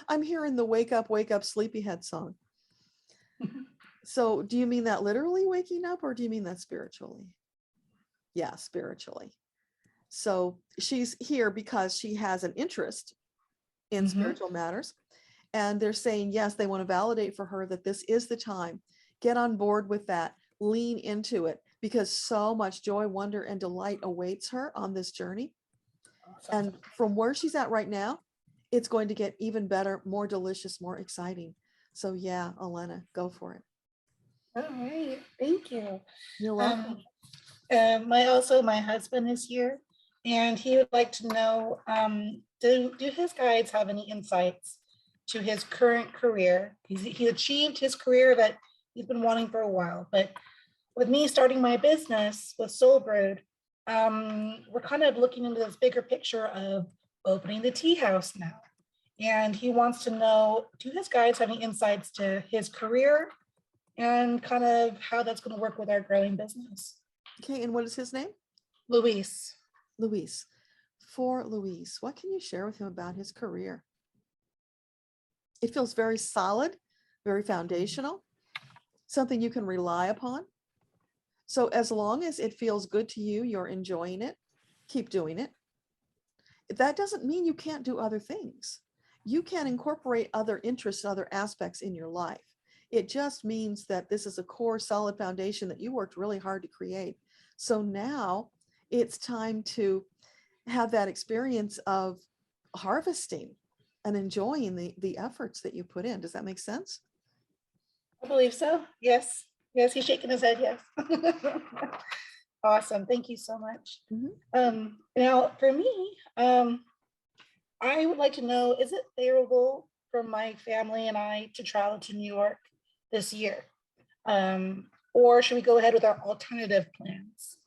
I'm hearing the wake up, sleepyhead song. So do you mean that literally waking up, or do you mean that spiritually? Yeah, spiritually. So she's here because she has an interest in spiritual matters. And they're saying, yes, they want to validate for her that this is the time. Get on board with that. Lean into it, because so much joy, wonder, and delight awaits her on this journey. And from where she's at right now, it's going to get even better, more delicious, more exciting. So yeah, Elena, go for it. All right, thank you. You're welcome. My husband is here, and he would like to know, do his guides have any insights to his current career? He achieved his career that he's been wanting for a while, but with me starting my business with Soul Brood, we're kind of looking into this bigger picture of opening the tea house now. And he wants to know, do his guides have any insights to his career and kind of how that's going to work with our growing business? Okay, and what is his name? Luis. Luis. For Luis, what can you share with him about his career? It feels very solid, very foundational, something you can rely upon. So as long as it feels good to you, you're enjoying it, keep doing it. That doesn't mean you can't do other things. You can incorporate other interests, other aspects in your life. It just means that this is a core, solid foundation that you worked really hard to create. So now it's time to have that experience of harvesting and enjoying the efforts that you put in. Does that make sense? I believe so. Yes. Yes, he's shaking his head. Yes. Awesome. Thank you so much. Now for me, I would like to know, is it favorable for my family and I to travel to New York this year? Or should we go ahead with our alternative plans?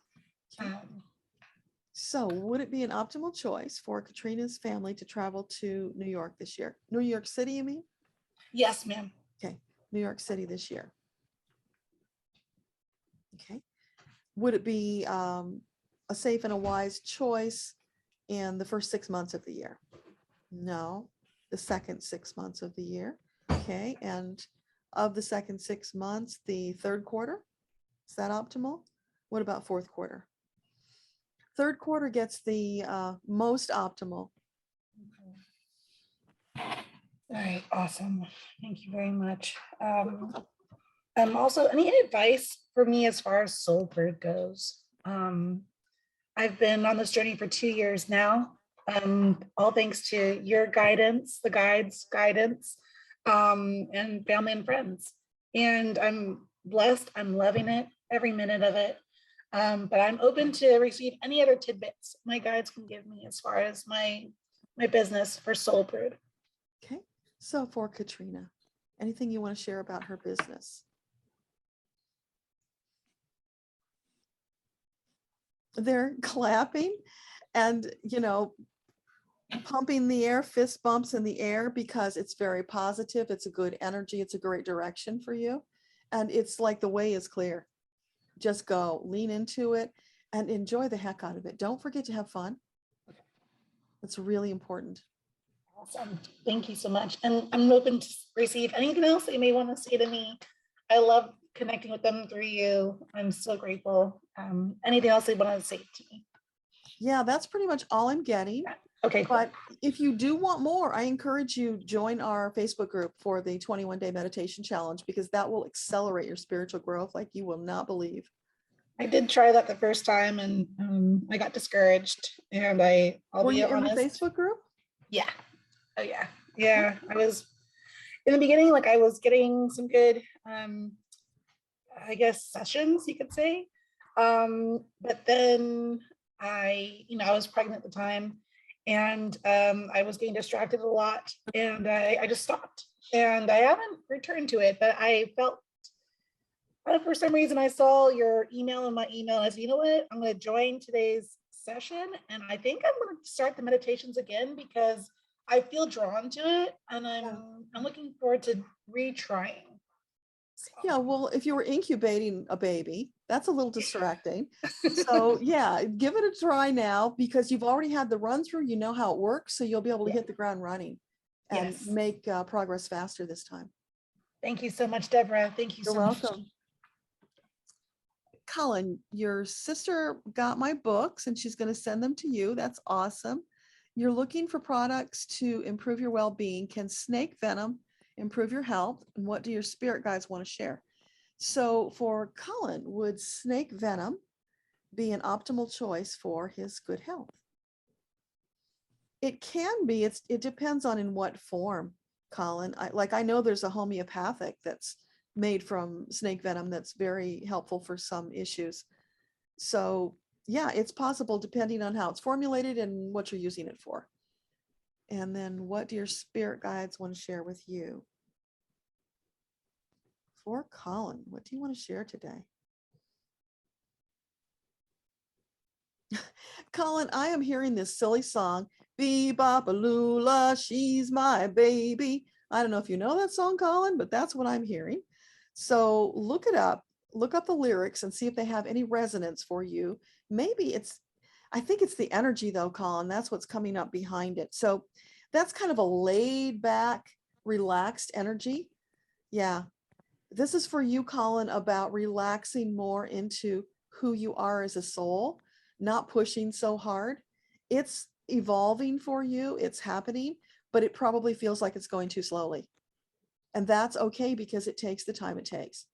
So would it be an optimal choice for Katrina's family to travel to New York this year? New York City, you mean? Yes, ma'am. Okay, New York City this year. Okay. Would it be a safe and a wise choice in the first 6 months of the year? No, the second 6 months of the year. Okay, and of the second 6 months, the third quarter, is that optimal? What about fourth quarter? Third quarter gets the most optimal. All right, awesome. Thank you very much. Also, any advice for me as far as soul food goes? I've been on this journey for 2 years now, all thanks to your guidance, the guides' guidance, and family and friends. And I'm blessed, I'm loving it, every minute of it. But I'm open to receive any other tidbits my guides can give me as far as my business for Soul Brood. Okay, so for Katrina, anything you want to share about her business? They're clapping and, you know, pumping the air, fist bumps in the air, because it's very positive. It's a good energy. It's a great direction for you. And it's like the way is clear. Just go, lean into it and enjoy the heck out of it. Don't forget to have fun. It's really important. Awesome. Thank you so much. And I'm open to receive anything else that you may want to say to me. I love connecting with them through you. I'm so grateful. Anything else they want to say to me? Yeah, that's pretty much all I'm getting. Okay. But if you do want more, I encourage you join our Facebook group for the 21-day meditation challenge, because that will accelerate your spiritual growth like you will not believe. I did try that the first time and I got discouraged, and I'll Were be you in the honest. Facebook group? Yeah. Oh yeah. Yeah. I was in the beginning, like I was getting some good, I guess, sessions, you could say. But then I was pregnant at the time, and I was getting distracted a lot, and I just stopped, and I haven't returned to it. But I felt, for some reason, I saw your email in my email, and I said, you know what, I'm going to join today's session, and I think I'm going to start the meditations again because I feel drawn to it, and I'm looking forward to retrying. Yeah, well, if you were incubating a baby, that's a little distracting. So yeah, give it a try now, because you've already had the run through, you know how it works, so you'll be able to hit the ground running and Yes. make progress faster this time. Thank you so much, Deborah. Thank you You're so much. welcome. Colin, your sister got my books and she's going to send them to you. That's awesome. You're looking for products to improve your well-being. Can snake venom improve your health? And what do your spirit guides want to share? So for Colin, would snake venom be an optimal choice for his good health? It can be. It depends on in what form, Colin. I know there's a homeopathic that's made from snake venom that's very helpful for some issues. So yeah, it's possible depending on how it's formulated and what you're using it for. And then what do your spirit guides want to share with you? For Colin, what do you want to share today? Colin, I am hearing this silly song, Bee-bop-a-lula, she's my baby. I don't know if you know that song, Colin, but that's what I'm hearing. So look it up, look up the lyrics and see if they have any resonance for you. Maybe I think it's the energy though, Colin, that's what's coming up behind it. So that's kind of a laid back, relaxed energy. Yeah. This is for you, Colin, about relaxing more into who you are as a soul, not pushing so hard. It's evolving for you, it's happening, but it probably feels like it's going too slowly. And that's okay, because it takes the time it takes.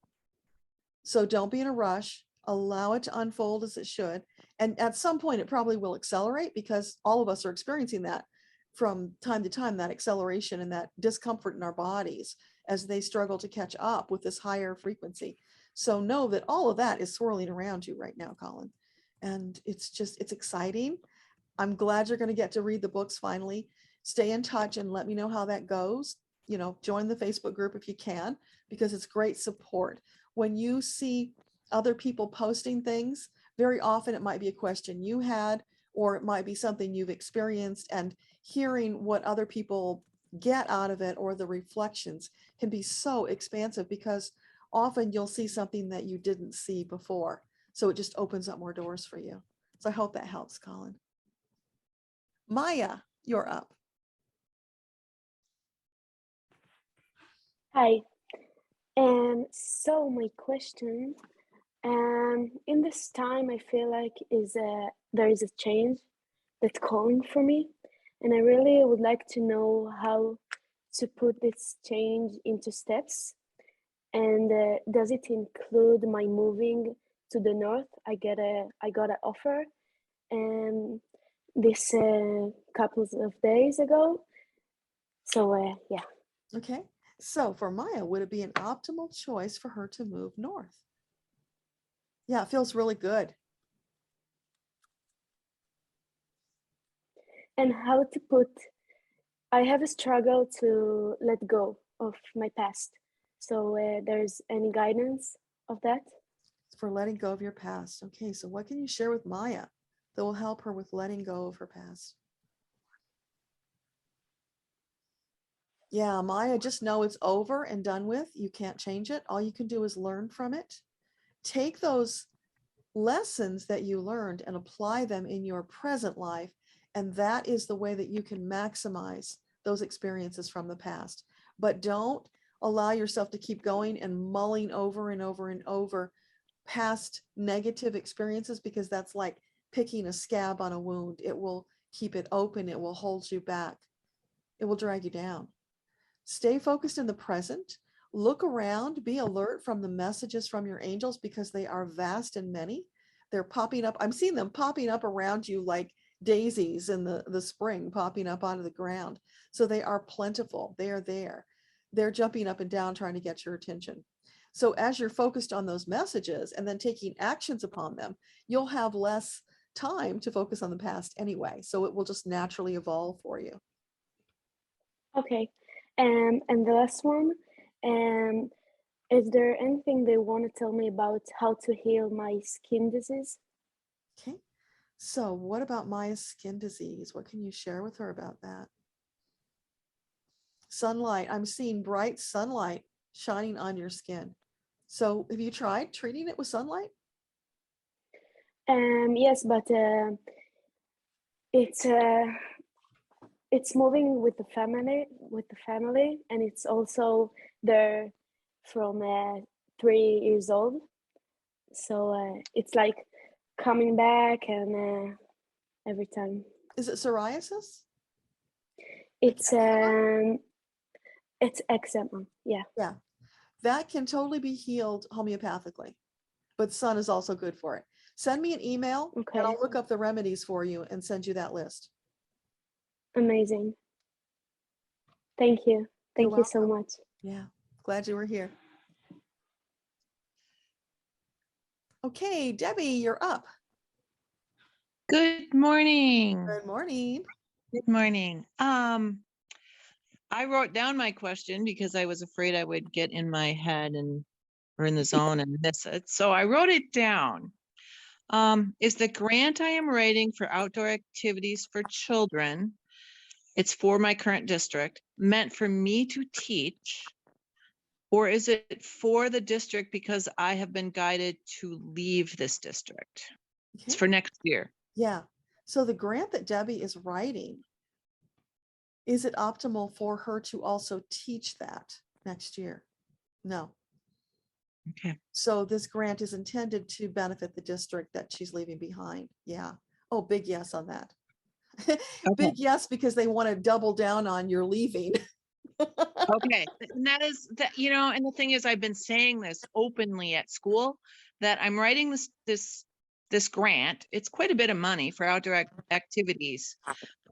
So don't be in a rush, allow it to unfold as it should. And at some point it probably will accelerate, because all of us are experiencing that from time to time, that acceleration and that discomfort in our bodies as they struggle to catch up with this higher frequency. So know that all of that is swirling around you right now, Colin. And it's exciting. I'm glad you're going to get to read the books finally. stay in touch and let me know how that goes. You know, join the Facebook group if you can, because it's great support. When you see other people posting things, very often it might be a question you had, or it might be something you've experienced, and hearing what other people get out of it or the reflections can be so expansive, because often you'll see something that you didn't see before. So it just opens up more doors for you. So I hope that helps, Colin. Maya, you're up. Hi. So my question, in this time, I feel like there is a change that's calling for me, and I really would like to know how to put this change into steps. And does it include my moving to the north? I got an offer, this couple of days ago. So yeah. Okay. So for Maya, would it be an optimal choice for her to move north? Yeah, it feels really good. And how to put, I have a struggle to let go of my past. So there's any guidance of that? For letting go of your past. Okay, so what can you share with Maya that will help her with letting go of her past? Yeah, Maya, just know it's over and done with. You can't change it. All you can do is learn from it. Take those lessons that you learned and apply them in your present life. And that is the way that you can maximize those experiences from the past. But don't allow yourself to keep going and mulling over and over and over past negative experiences, because that's like picking a scab on a wound. It will keep it open. It will hold you back. It will drag you down. Stay focused in the present. Look around, be alert from the messages from your angels, because they are vast and many. They're popping up. I'm seeing them popping up around you like daisies in the spring, popping up out of the ground. So they are plentiful. They are there. They're jumping up and down, trying to get your attention. So as you're focused on those messages and then taking actions upon them, you'll have less time to focus on the past anyway. So it will just naturally evolve for you. Okay. And the last one, is there anything they want to tell me about how to heal my skin disease? Okay. So what about Maya's skin disease? What can you share with her about that? Sunlight. I'm seeing bright sunlight shining on your skin. So have you tried treating it with sunlight? Yes, but it's moving with the family, and it's also there from 3 years old. So it's like coming back and every time. Is it psoriasis? It's eczema. Yeah. Yeah. That can totally be healed homeopathically, but sun is also good for it. Send me an email Okay. and I'll look up the remedies for you and send you that list. Amazing. Thank you. Thank you so much. Yeah. Glad you were here. Okay, Debbie, you're up. Good morning. Good morning. Good morning. I wrote down my question because I was afraid I would get in my head or in the zone and miss it. So I wrote it down. Is the grant I am writing for outdoor activities for children, it's for my current district, meant for me to teach? Or is it for the district because I have been guided to leave this district? Okay. It's for next year. Yeah. So the grant that Debbie is writing, is it optimal for her to also teach that next year? No. Okay. So this grant is intended to benefit the district that she's leaving behind. Yeah. Oh, big yes on that. Big yes, because they want to double down on your leaving. Okay. And that is that, and the thing is, I've been saying this openly at school, that I'm writing this grant. It's quite a bit of money for outdoor activities.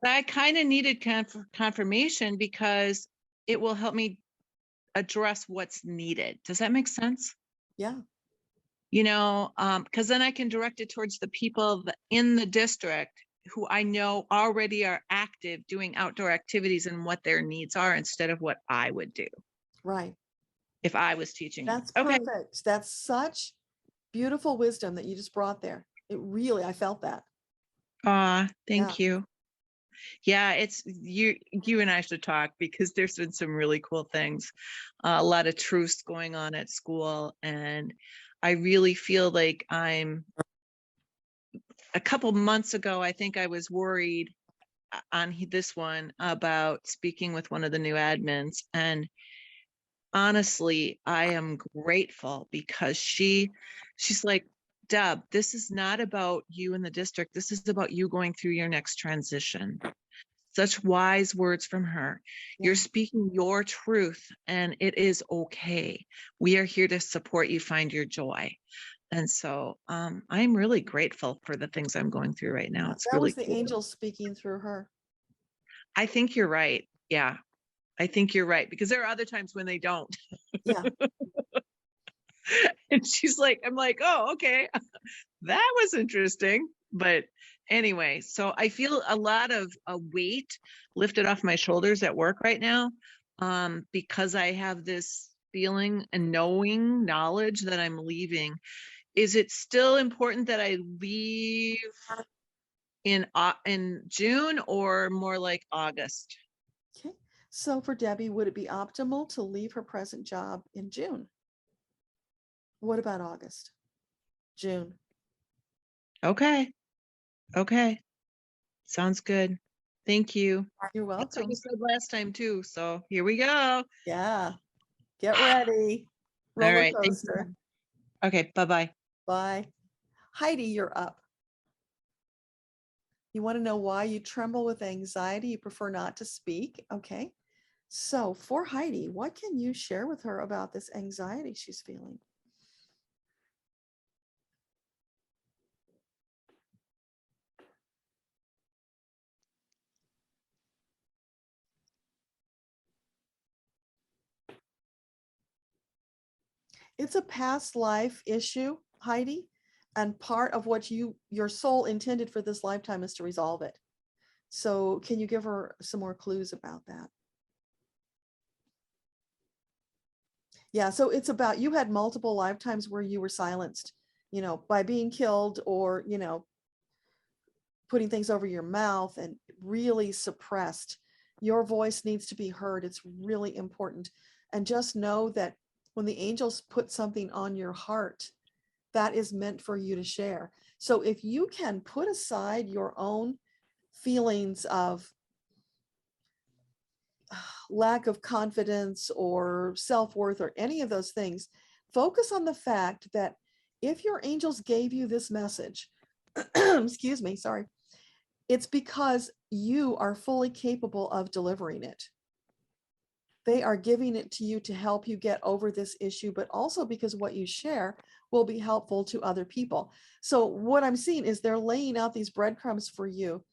But I kind of needed confirmation because it will help me address what's needed. Does that make sense? Yeah. Because then I can direct it towards the people in the district who I know already are active doing outdoor activities and what their needs are instead of what I would do Right. if I was teaching them. That's Okay. perfect. That's such beautiful wisdom that you just brought there. It really, I felt that. Thank you. Yeah, it's you and I should talk because there's been some really cool things, a lot of truths going on at school. And I really feel like a couple months ago, I think I was worried on this one about speaking with one of the new admins. And honestly, I am grateful because she's like, Deb, this is not about you in the district. This is about you going through your next transition. Such wise words from her. Yeah. You're speaking your truth and it is okay. We are here to support you find your joy. And so I'm really grateful for the things I'm going through right now. It's That really was the cool. angels speaking through her. I think you're right. Yeah, I think you're right because there are other times when they don't. Yeah. And she's like, I'm like, oh, okay. That was interesting. But anyway, so I feel a lot of a weight lifted off my shoulders at work right now because I have this feeling and knowledge that I'm leaving. Is it still important that I leave in June or more like August? Okay. So for Debbie, would it be optimal to leave her present job in June? What about August? June. Okay. Okay. Sounds good. Thank you. You're That's what welcome. you said last time too. So here we go. Yeah. Get ready. All Roller right. Thank you. coaster. Okay. Bye-bye. Bye. Heidi, you're up. You want to know why you tremble with anxiety? You prefer not to speak? Okay. So for Heidi, what can you share with her about this anxiety she's feeling? It's a past life issue, Heidi, and part of what your soul intended for this lifetime is to resolve it. So can you give her some more clues about that? Yeah, so it's about you had multiple lifetimes where you were silenced, by being killed or, putting things over your mouth and really suppressed. Your voice needs to be heard. It's really important. And just know that when the angels put something on your heart, that is meant for you to share. So if you can put aside your own feelings of lack of confidence or self-worth or any of those things, focus on the fact that if your angels gave you this message, excuse me, sorry, it's because you are fully capable of delivering it. They are giving it to you to help you get over this issue, but also because what you share will be helpful to other people. So what I'm seeing is they're laying out these breadcrumbs for you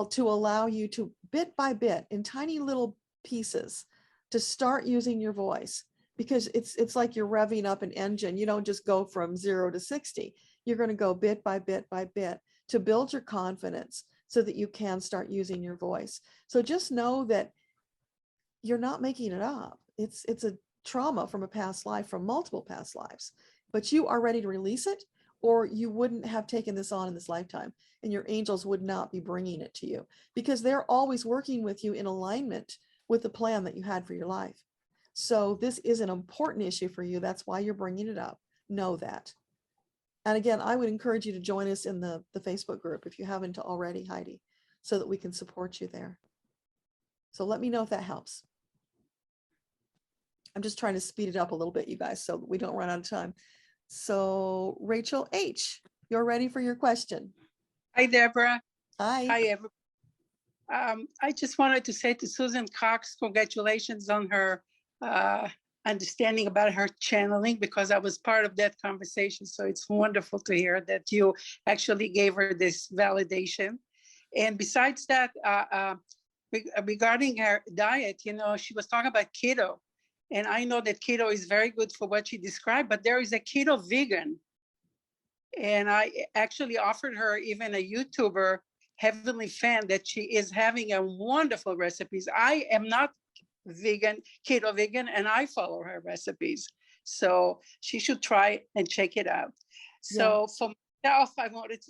to allow you to bit by bit in tiny little pieces to start using your voice, because it's like you're revving up an engine. You don't just go from 0 to 60. You're going to go bit by bit by bit to build your confidence so that you can start using your voice. So just know that you're not making it up. It's a trauma from a past life, from multiple past lives, but you are ready to release it, or you wouldn't have taken this on in this lifetime, and your angels would not be bringing it to you, because they're always working with you in alignment with the plan that you had for your life. So this is an important issue for you. That's why you're bringing it up. Know that. And again, I would encourage you to join us in the Facebook group if you haven't already, Heidi, so that we can support you there. So let me know if that helps. I'm just trying to speed it up a little bit, you guys, so we don't run out of time. So Rachel H., you're ready for your question. Hi, Deborah. Hi. Hi, everyone. I just wanted to say to Susan Cox, congratulations on her understanding about her channeling, because I was part of that conversation. So it's wonderful to hear that you actually gave her this validation. And besides that, regarding her diet, she was talking about keto. And I know that keto is very good for what she described, but there is a keto vegan. And I actually offered her even a YouTuber heavenly fan that she is having a wonderful recipes. I am not vegan, keto vegan, and I follow her recipes. So she should try and check it out. So for myself, I wanted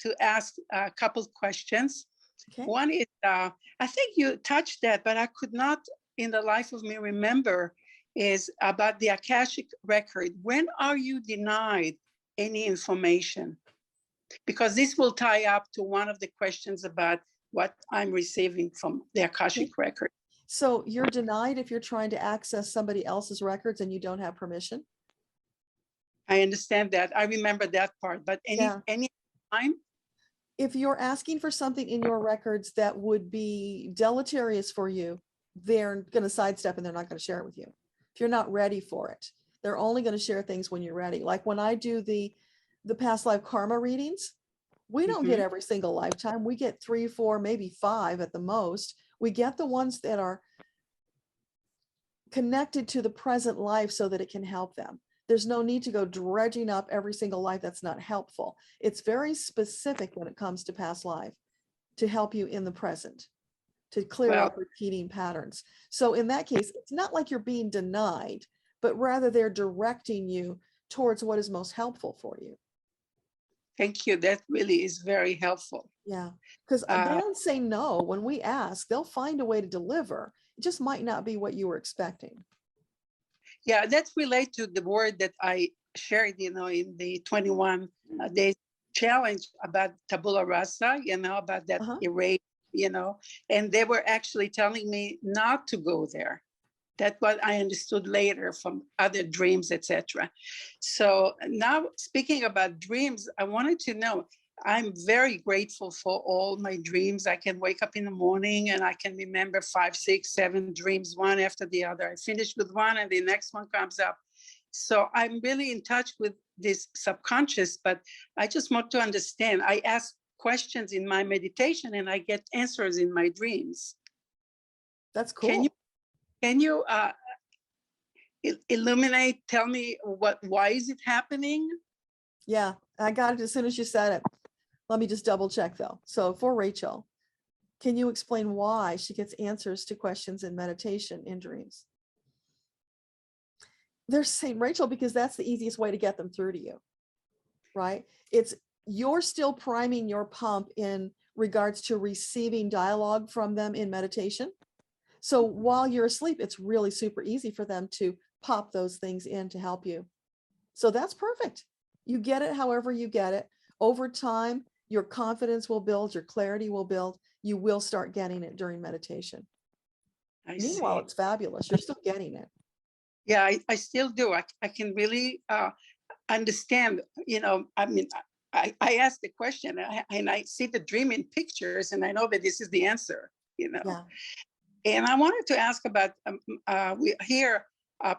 to ask a couple of questions. Okay. One is, I think you touched that, but I could not in the life of me remember, is about the Akashic record. When are you denied any information? Because this will tie up to one of the questions about what I'm receiving from the Akashic record. So you're denied if you're trying to access somebody else's records and you don't have permission? I understand that. I remember that part, but any time? If you're asking for something in your records that would be deleterious for you, they're going to sidestep and they're not going to share it with you. If you're not ready for it, they're only going to share things when you're ready. Like when I do the past life karma readings, we don't get every single lifetime. We get 3, 4, maybe 5 at the most. We get the ones that are connected to the present life so that it can help them. There's no need to go dredging up every single life. That's not helpful. It's very specific when it comes to past life to help you in the present, to clear up repeating patterns. So in that case, it's not like you're being denied, but rather they're directing you towards what is most helpful for you. Thank you. That really is very helpful. Yeah, because they don't say no. When we ask, they'll find a way to deliver. It just might not be what you were expecting. Yeah, that's related to the word that I shared, in the 21 days challenge about tabula rasa, about that erase, and they were actually telling me not to go there. That's what I understood later from other dreams, etc. So now, speaking about dreams, I wanted to know, I'm very grateful for all my dreams. I can wake up in the morning and I can remember 5, 6, 7 dreams, one after the other. I finish with one and the next one comes up. So I'm really in touch with this subconscious, but I just want to understand. I ask questions in my meditation and I get answers in my dreams. That's cool. Can you illuminate, tell me why is it happening? Yeah, I got it as soon as you said it. Let me just double check though. So for Rachel, can you explain why she gets answers to questions in meditation in dreams? They're saying, Rachel, because that's the easiest way to get them through to you, right? You're still priming your pump in regards to receiving dialogue from them in meditation. So while you're asleep, it's really super easy for them to pop those things in to help you. So that's perfect. You get it however you get it. Over time, your confidence will build, your clarity will build. You will start getting it during meditation. Meanwhile, it's fabulous. You're still getting it. Yeah, I still do. I can really understand, I ask the question and I see the dream in pictures and I know that this is the answer, Yeah. And I wanted to ask about, we here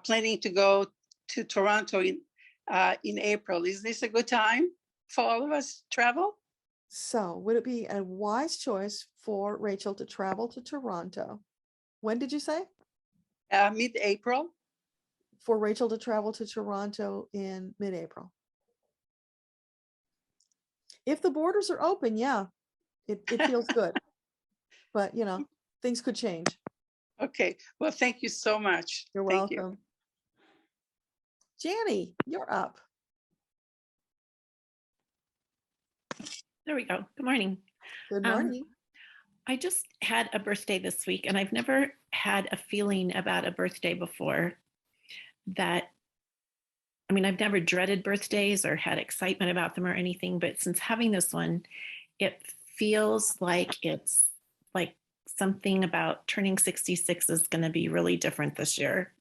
planning to go to Toronto in April. Is this a good time for all of us to travel? So would it be a wise choice for Rachel to travel to Toronto? When did you say? Mid-April. For Rachel to travel to Toronto in mid-April. If the borders are open, yeah, it feels good. But, things could change. Okay. Well, thank you so much. You're welcome. Janny, you're up. There we go. Good morning. Good morning. I just had a birthday this week, and I've never had a feeling about a birthday before I've never dreaded birthdays or had excitement about them or anything, but since having this one, it feels like it's like something about turning 66 is going to be really different this year.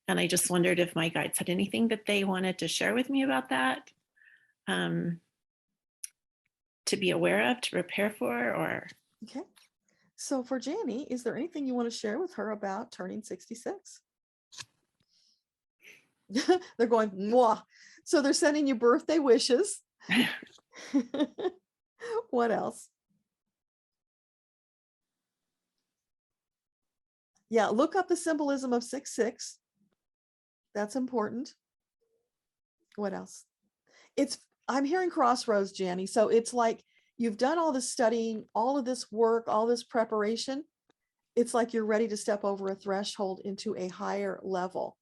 And I just wondered if my guides had anything that they wanted to share with me about that, to be aware of, to prepare for, or. Okay. So for Janny, is there anything you want to share with her about turning 66? They're going, mwah. So they're sending you birthday wishes. What else? Yeah, look up the symbolism of 66. That's important. What else? I'm hearing crossroads, Janny. So it's like you've done all this studying, all of this work, all this preparation. It's like you're ready to step over a threshold into a higher level.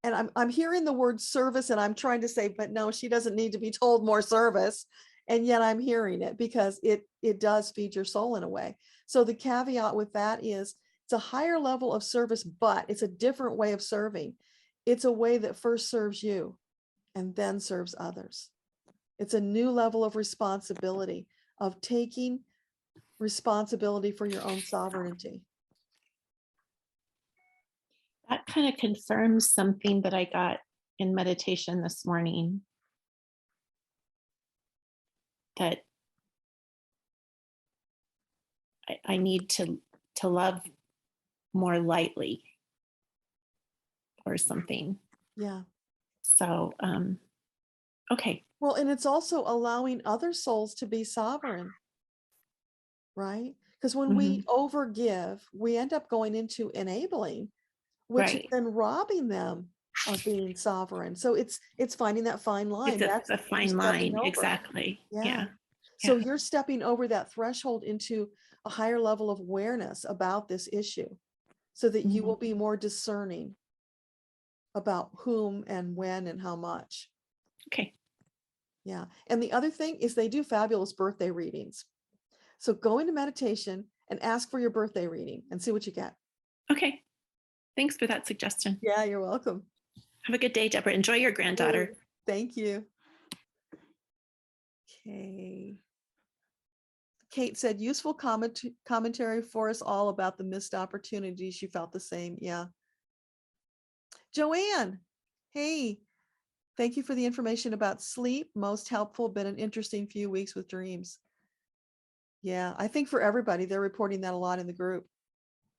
And I'm hearing the word service, and I'm trying to say, but no, she doesn't need to be told more service. And yet I'm hearing it because it does feed your soul in a way. So the caveat with that is it's a higher level of service, but it's a different way of serving. It's a way that first serves you and then serves others. It's a new level of responsibility, of taking responsibility for your own sovereignty. That kind of confirms something that I got in meditation this morning. That I need to love more lightly or something. Yeah. So, okay. Well, and it's also allowing other souls to be sovereign, right? Because when we overgive, we end up going into enabling, which is then robbing them of being sovereign. So it's finding that fine line. It's a fine line, exactly. Yeah. So you're stepping over that threshold into a higher level of awareness about this issue so that you will be more discerning about whom and when and how much. Okay. Yeah. And the other thing is they do fabulous birthday readings. So go into meditation and ask for your birthday reading and see what you get. Okay. Thanks for that suggestion. Yeah, you're welcome. Have a good day, Deborah. Enjoy your granddaughter. Thank you. Okay. Kate said, useful commentary for us all about the missed opportunities. You felt the same. Yeah. Joanne, hey, thank you for the information about sleep. Most helpful, been an interesting few weeks with dreams. Yeah, I think for everybody, they're reporting that a lot in the group.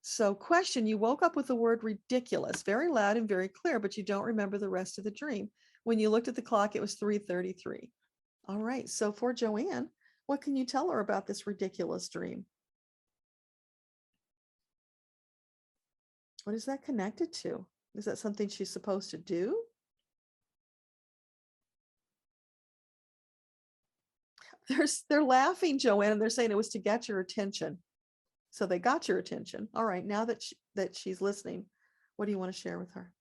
So question, you woke up with the word ridiculous, very loud and very clear, but you don't remember the rest of the dream. When you looked at the clock, it was 3:33. All right, so for Joanne, what can you tell her about this ridiculous dream? What is that connected to? Is that something she's supposed to do? They're laughing, Joanne, and they're saying it was to get your attention. So they got your attention. All right, now that she's listening, what do you want to share with her?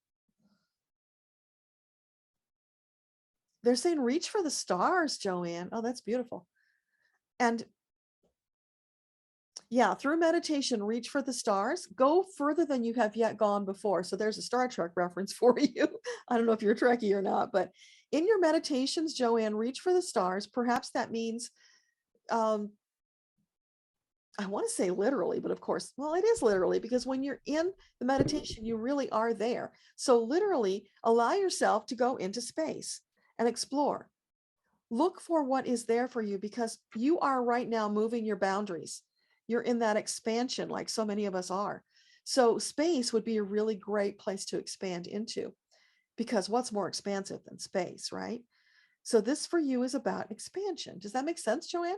They're saying reach for the stars, Joanne. Oh, that's beautiful. And yeah, through meditation, reach for the stars. Go further than you have yet gone before. So there's a Star Trek reference for you. I don't know if you're a Trekkie or not, but in your meditations, Joanne, reach for the stars. Perhaps that means, I want to say literally, but of course, well, it is literally, because when you're in the meditation, you really are there. So literally allow yourself to go into space and explore. Look for what is there for you, because you are right now moving your boundaries. You're in that expansion like so many of us are. So space would be a really great place to expand into, because what's more expansive than space, right? So this for you is about expansion. Does that make sense, Joanne?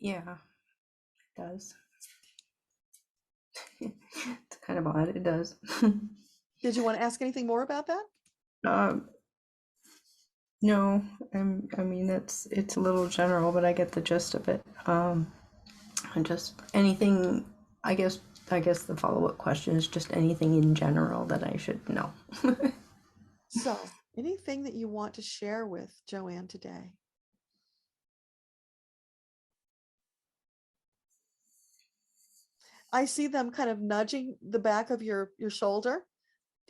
Yeah, it does. It's kind of odd. It does. Did you want to ask anything more about that? No, I mean, it's a little general, but I get the gist of it. And just anything, I guess the follow-up question is just anything in general that I should know. So anything that you want to share with Joanne today? I see them kind of nudging the back of your shoulder,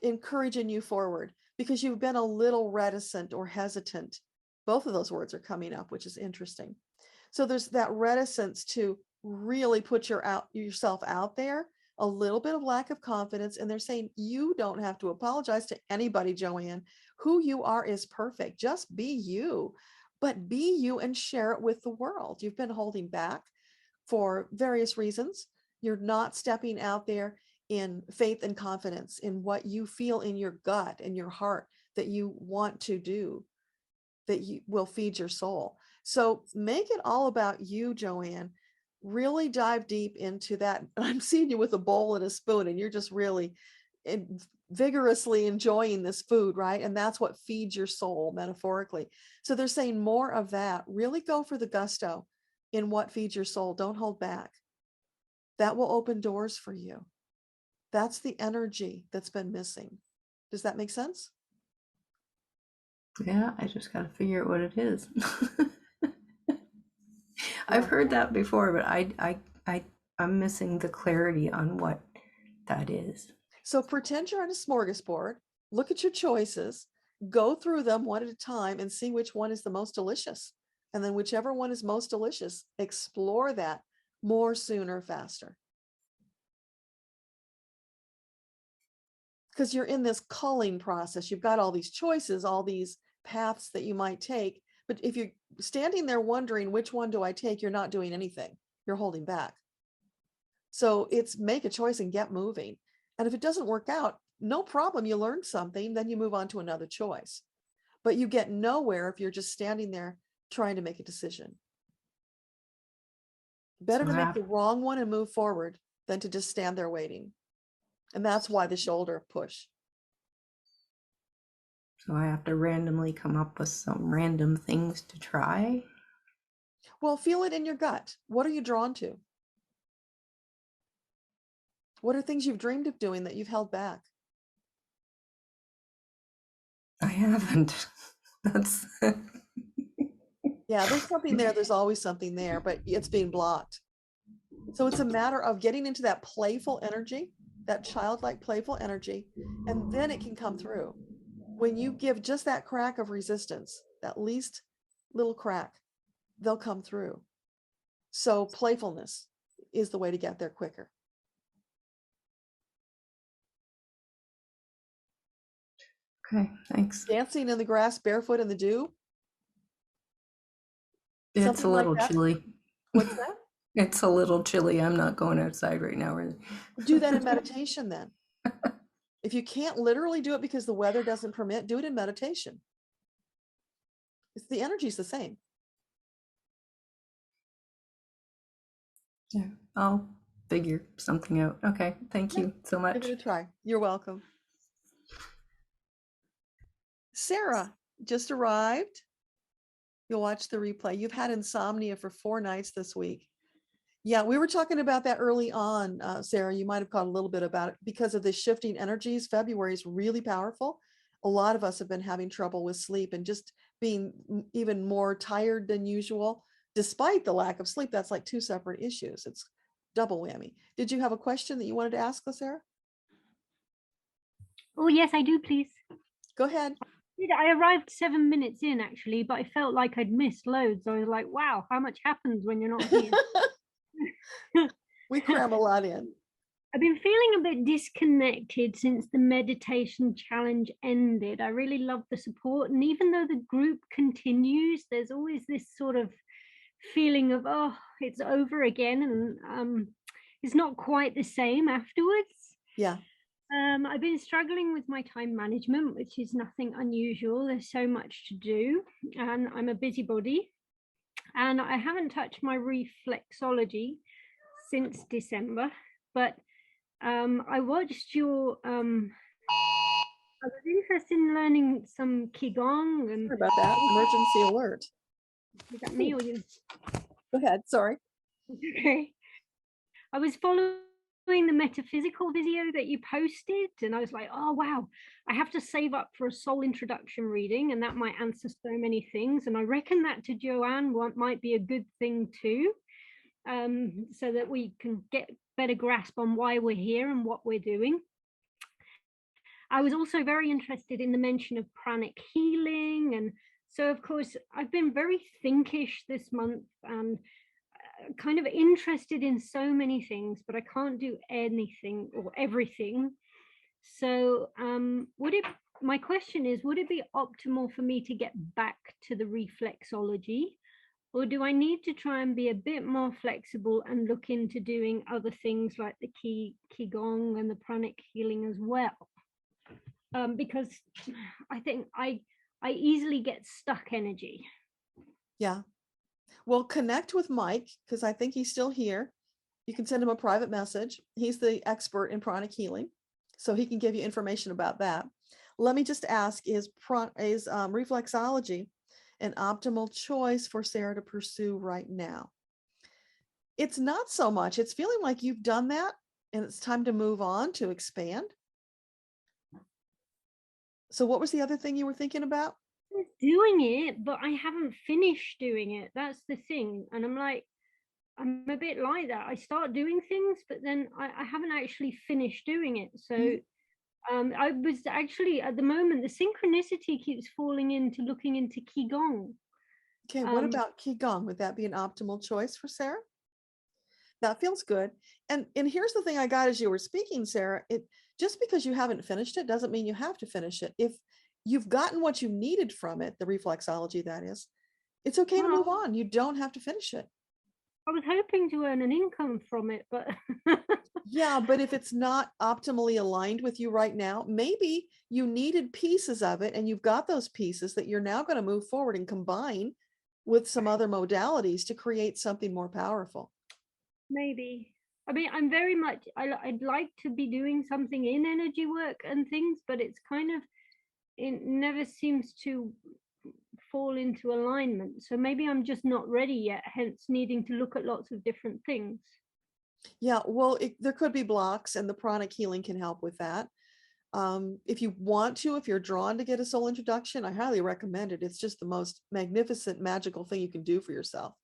encouraging you forward, because you've been a little reticent or hesitant. Both of those words are coming up, which is interesting. So there's that reticence to really put yourself out there, a little bit of lack of confidence. And they're saying you don't have to apologize to anybody, Joanne. Who you are is perfect. Just be you, but be you and share it with the world. You've been holding back for various reasons. You're not stepping out there in faith and confidence in what you feel in your gut and your heart that you want to do, that you will feed your soul. So make it all about you, Joanne. Really dive deep into that. I'm seeing you with a bowl and a spoon, and you're just really vigorously enjoying this food, right? And that's what feeds your soul metaphorically. So they're saying more of that. Really go for the gusto in what feeds your soul. Don't hold back. That will open doors for you. That's the energy that's been missing. Does that make sense? Yeah, I just got to figure out what it is. I've heard that before, but I'm missing the clarity on what that is. So pretend you're on a smorgasbord, look at your choices, go through them one at a time and see which one is the most delicious. And then whichever one is most delicious, explore that more, sooner, faster. Because you're in this culling process. You've got all these choices, all these paths that you might take. But if you're standing there wondering, which one do I take? You're not doing anything. You're holding back. So it's make a choice and get moving. And if it doesn't work out, no problem. You learn something, then you move on to another choice. But you get nowhere if you're just standing there trying to make a decision. Better to make the wrong one and move forward than to just stand there waiting. And that's why the shoulder push. So I have to randomly come up with some random things to try. Well, feel it in your gut. What are you drawn to? What are things you've dreamed of doing that you've held back? I haven't. That's yeah, there's something there. There's always something there, but it's being blocked. So it's a matter of getting into that playful energy, that childlike playful energy, and then it can come through. When you give just that crack of resistance, that least little crack, they'll come through. So playfulness is the way to get there quicker. Okay, thanks. Dancing in the grass barefoot in the dew. It's Something a little like that. chilly. What's that? It's a little chilly. I'm not going outside right now, really. Do that in meditation then. If you can't literally do it because the weather doesn't permit, do it in meditation. It's the energy's the same. Yeah, I'll figure something out. Okay, thank you so much. Give it a try. You're welcome. Sarah just arrived. You'll watch the replay. You've had insomnia for 4 nights this week. Yeah, we were talking about that early on, Sarah. You might have caught a little bit about it because of the shifting energies. February is really powerful. A lot of us have been having trouble with sleep and just being even more tired than usual, despite the lack of sleep. That's like 2 separate issues. It's double whammy. Did you have a question that you wanted to ask us, Sarah? Oh, yes, I do, please. Go ahead. I arrived 7 minutes in, actually, but I felt like I'd missed loads. I was like, wow, how much happens when you're not here? We cram a lot in. I've been feeling a bit disconnected since the meditation challenge ended. I really love the support. And even though the group continues, there's always this sort of feeling of, oh, it's over again. And it's not quite the same afterwards. Yeah. I've been struggling with my time management, which is nothing unusual. There's so much to do, and I'm a busybody. And I haven't touched my reflexology since December, but I watched your. I was interested in learning some Qigong and. Sorry about that. Emergency alert. Is that me or you? Go ahead. Sorry. Okay. I was following the metaphysical video that you posted, and I was like, oh wow, I have to save up for a soul introduction reading, and that might answer so many things. And I reckon that to Joanne might be a good thing too, so that we can get better grasp on why we're here and what we're doing. I was also very interested in the mention of pranic healing, and so of course I've been very thinkish this month and kind of interested in so many things, but I can't do anything or everything. So my question is, would it be optimal for me to get back to the reflexology, or do I need to try and be a bit more flexible and look into doing other things like the Qigong and the pranic healing as well? Because I think I easily get stuck energy. Yeah. Well, connect with Mike, because I think he's still here. You can send him a private message. He's the expert in pranic healing. so he can give you information about that. Let me just ask, is reflexology an optimal choice for Sarah to pursue right now? It's not so much. It's feeling like you've done that and it's time to move on, to expand. So what was the other thing you were thinking about? I was doing it, but I haven't finished doing it. That's the thing. And I'm like, I'm a bit like that. I start doing things, but then I haven't actually finished doing it. So I was actually, at the moment, the synchronicity keeps falling into looking into Qigong. Okay, what about Qigong? Would that be an optimal choice for Sarah? That feels good. And here's the thing I got as you were speaking, Sarah. It just because you haven't finished it doesn't mean you have to finish it. If you've gotten what you needed from it, the reflexology that is, it's okay to move on. You don't have to finish it. I was hoping to earn an income from it, but yeah, but if it's not optimally aligned with you right now, maybe you needed pieces of it and you've got those pieces that you're now going to move forward and combine with some other modalities to create something more powerful. Maybe. I mean, I'm very much, I'd like to be doing something in energy work and things, but it's kind of, it never seems to fall into alignment. So maybe I'm just not ready yet, hence needing to look at lots of different things. Yeah, well, there could be blocks, and the pranic healing can help with that. If you want to, if you're drawn to get a soul introduction, I highly recommend it. It's just the most magnificent, magical thing you can do for yourself.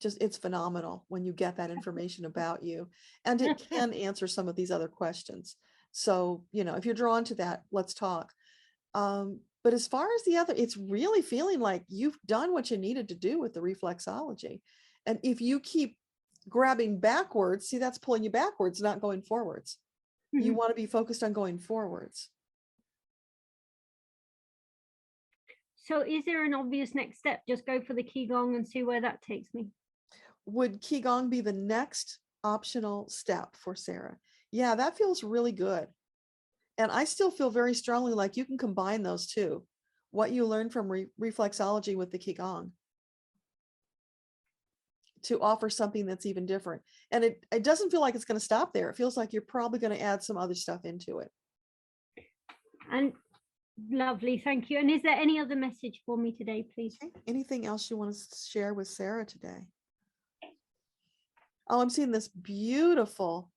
Just, it's phenomenal when you get that information about you, and it can answer some of these other questions. So, you know, if you're drawn to that, let's talk. But as far as the other, it's really feeling like you've done what you needed to do with the reflexology. And if you keep grabbing backwards, see, that's pulling you backwards, not going forwards. You want to be focused on going forwards. So is there an obvious next step? Just go for the Qigong and see where that takes me. Would Qigong be the next optional step for Sarah? Yeah, that feels really good. And I still feel very strongly like you can combine those two, what you learned from reflexology with the Qigong, to offer something that's even different. And it doesn't feel like it's going to stop there. It feels like you're probably going to add some other stuff into it. And lovely, thank you. And is there any other message for me today, please? Okay. Anything else you want to share with Sarah today? Oh, I'm seeing this beautiful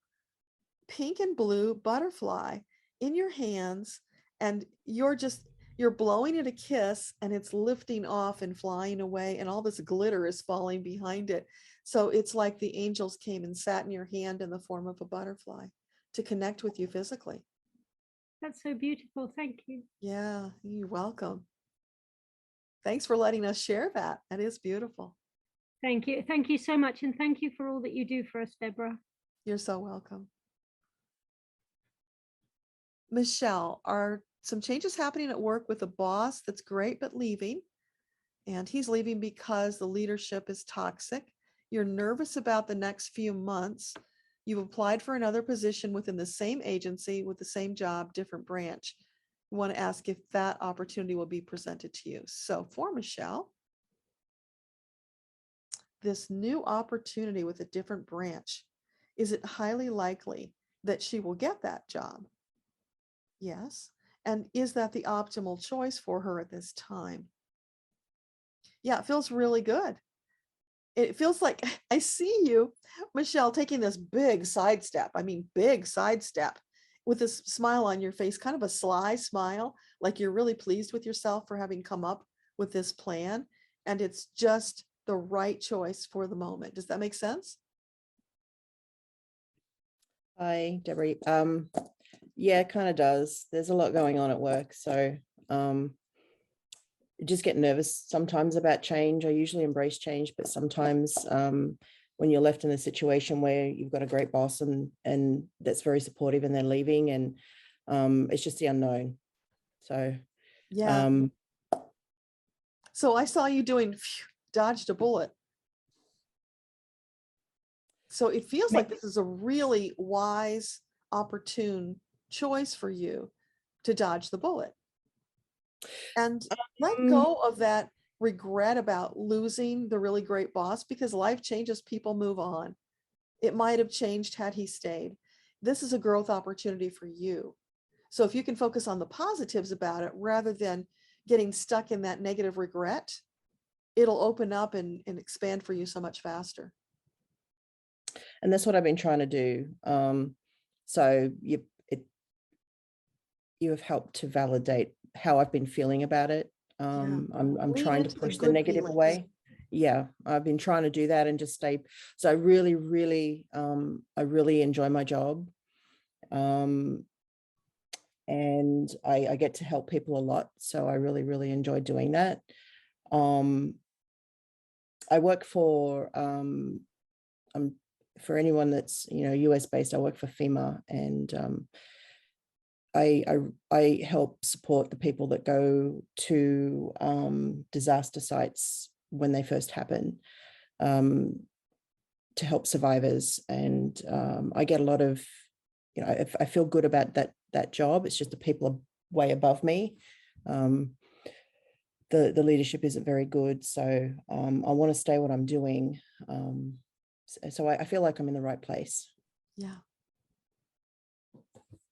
pink and blue butterfly in your hands, and you're blowing it a kiss, and it's lifting off and flying away, and all this glitter is falling behind it. So it's like the angels came and sat in your hand in the form of a butterfly to connect with you physically. That's so beautiful. Thank you. Yeah, you're welcome. Thanks for letting us share that. That is beautiful. Thank you. Thank you so much. And thank you for all that you do for us, Deborah. You're so welcome. Michelle, are some changes happening at work with a boss that's great but leaving? And he's leaving because the leadership is toxic. You're nervous about the next few months. You've applied for another position within the same agency with the same job, different branch. You want to ask if that opportunity will be presented to you. So for Michelle, this new opportunity with a different branch, is it highly likely that she will get that job? Yes. And is that the optimal choice for her at this time? Yeah, it feels really good. It feels like I see you, Michelle, taking this big sidestep. I mean, big sidestep with this smile on your face, kind of a sly smile, like you're really pleased with yourself for having come up with this plan. And it's just the right choice for the moment. Does that make sense? Hi, Debbra. Yeah, it kind of does. There's a lot going on at work. So just get nervous sometimes about change. I usually embrace change, but sometimes when you're left in a situation where you've got a great boss and that's very supportive and they're leaving, and it's just the unknown. So yeah. So I saw you doing dodged a bullet. So it feels like this is a really wise, opportune choice for you to dodge the bullet and let go of that regret about losing the really great boss, because life changes, people move on. It might have changed had he stayed. This is a growth opportunity for you. So if you can focus on the positives about it rather than getting stuck in that negative regret, it'll open up and expand for you so much faster. And that's what I've been trying to do. So you have helped to validate how I've been feeling about it. I'm Lean trying to into the push the good negative feelings. away. Yeah, I've been trying to do that and just stay. So I really enjoy my job. And I get to help people a lot. So I really enjoy doing that. I work for anyone that's, US based, I work for FEMA, and I help support the people that go to disaster sites when they first happen, to help survivors. And I get a lot of, I feel good about that job. It's just the people are way above me. The leadership isn't very good. So I want to stay what I'm doing. So I feel like I'm in the right place. Yeah.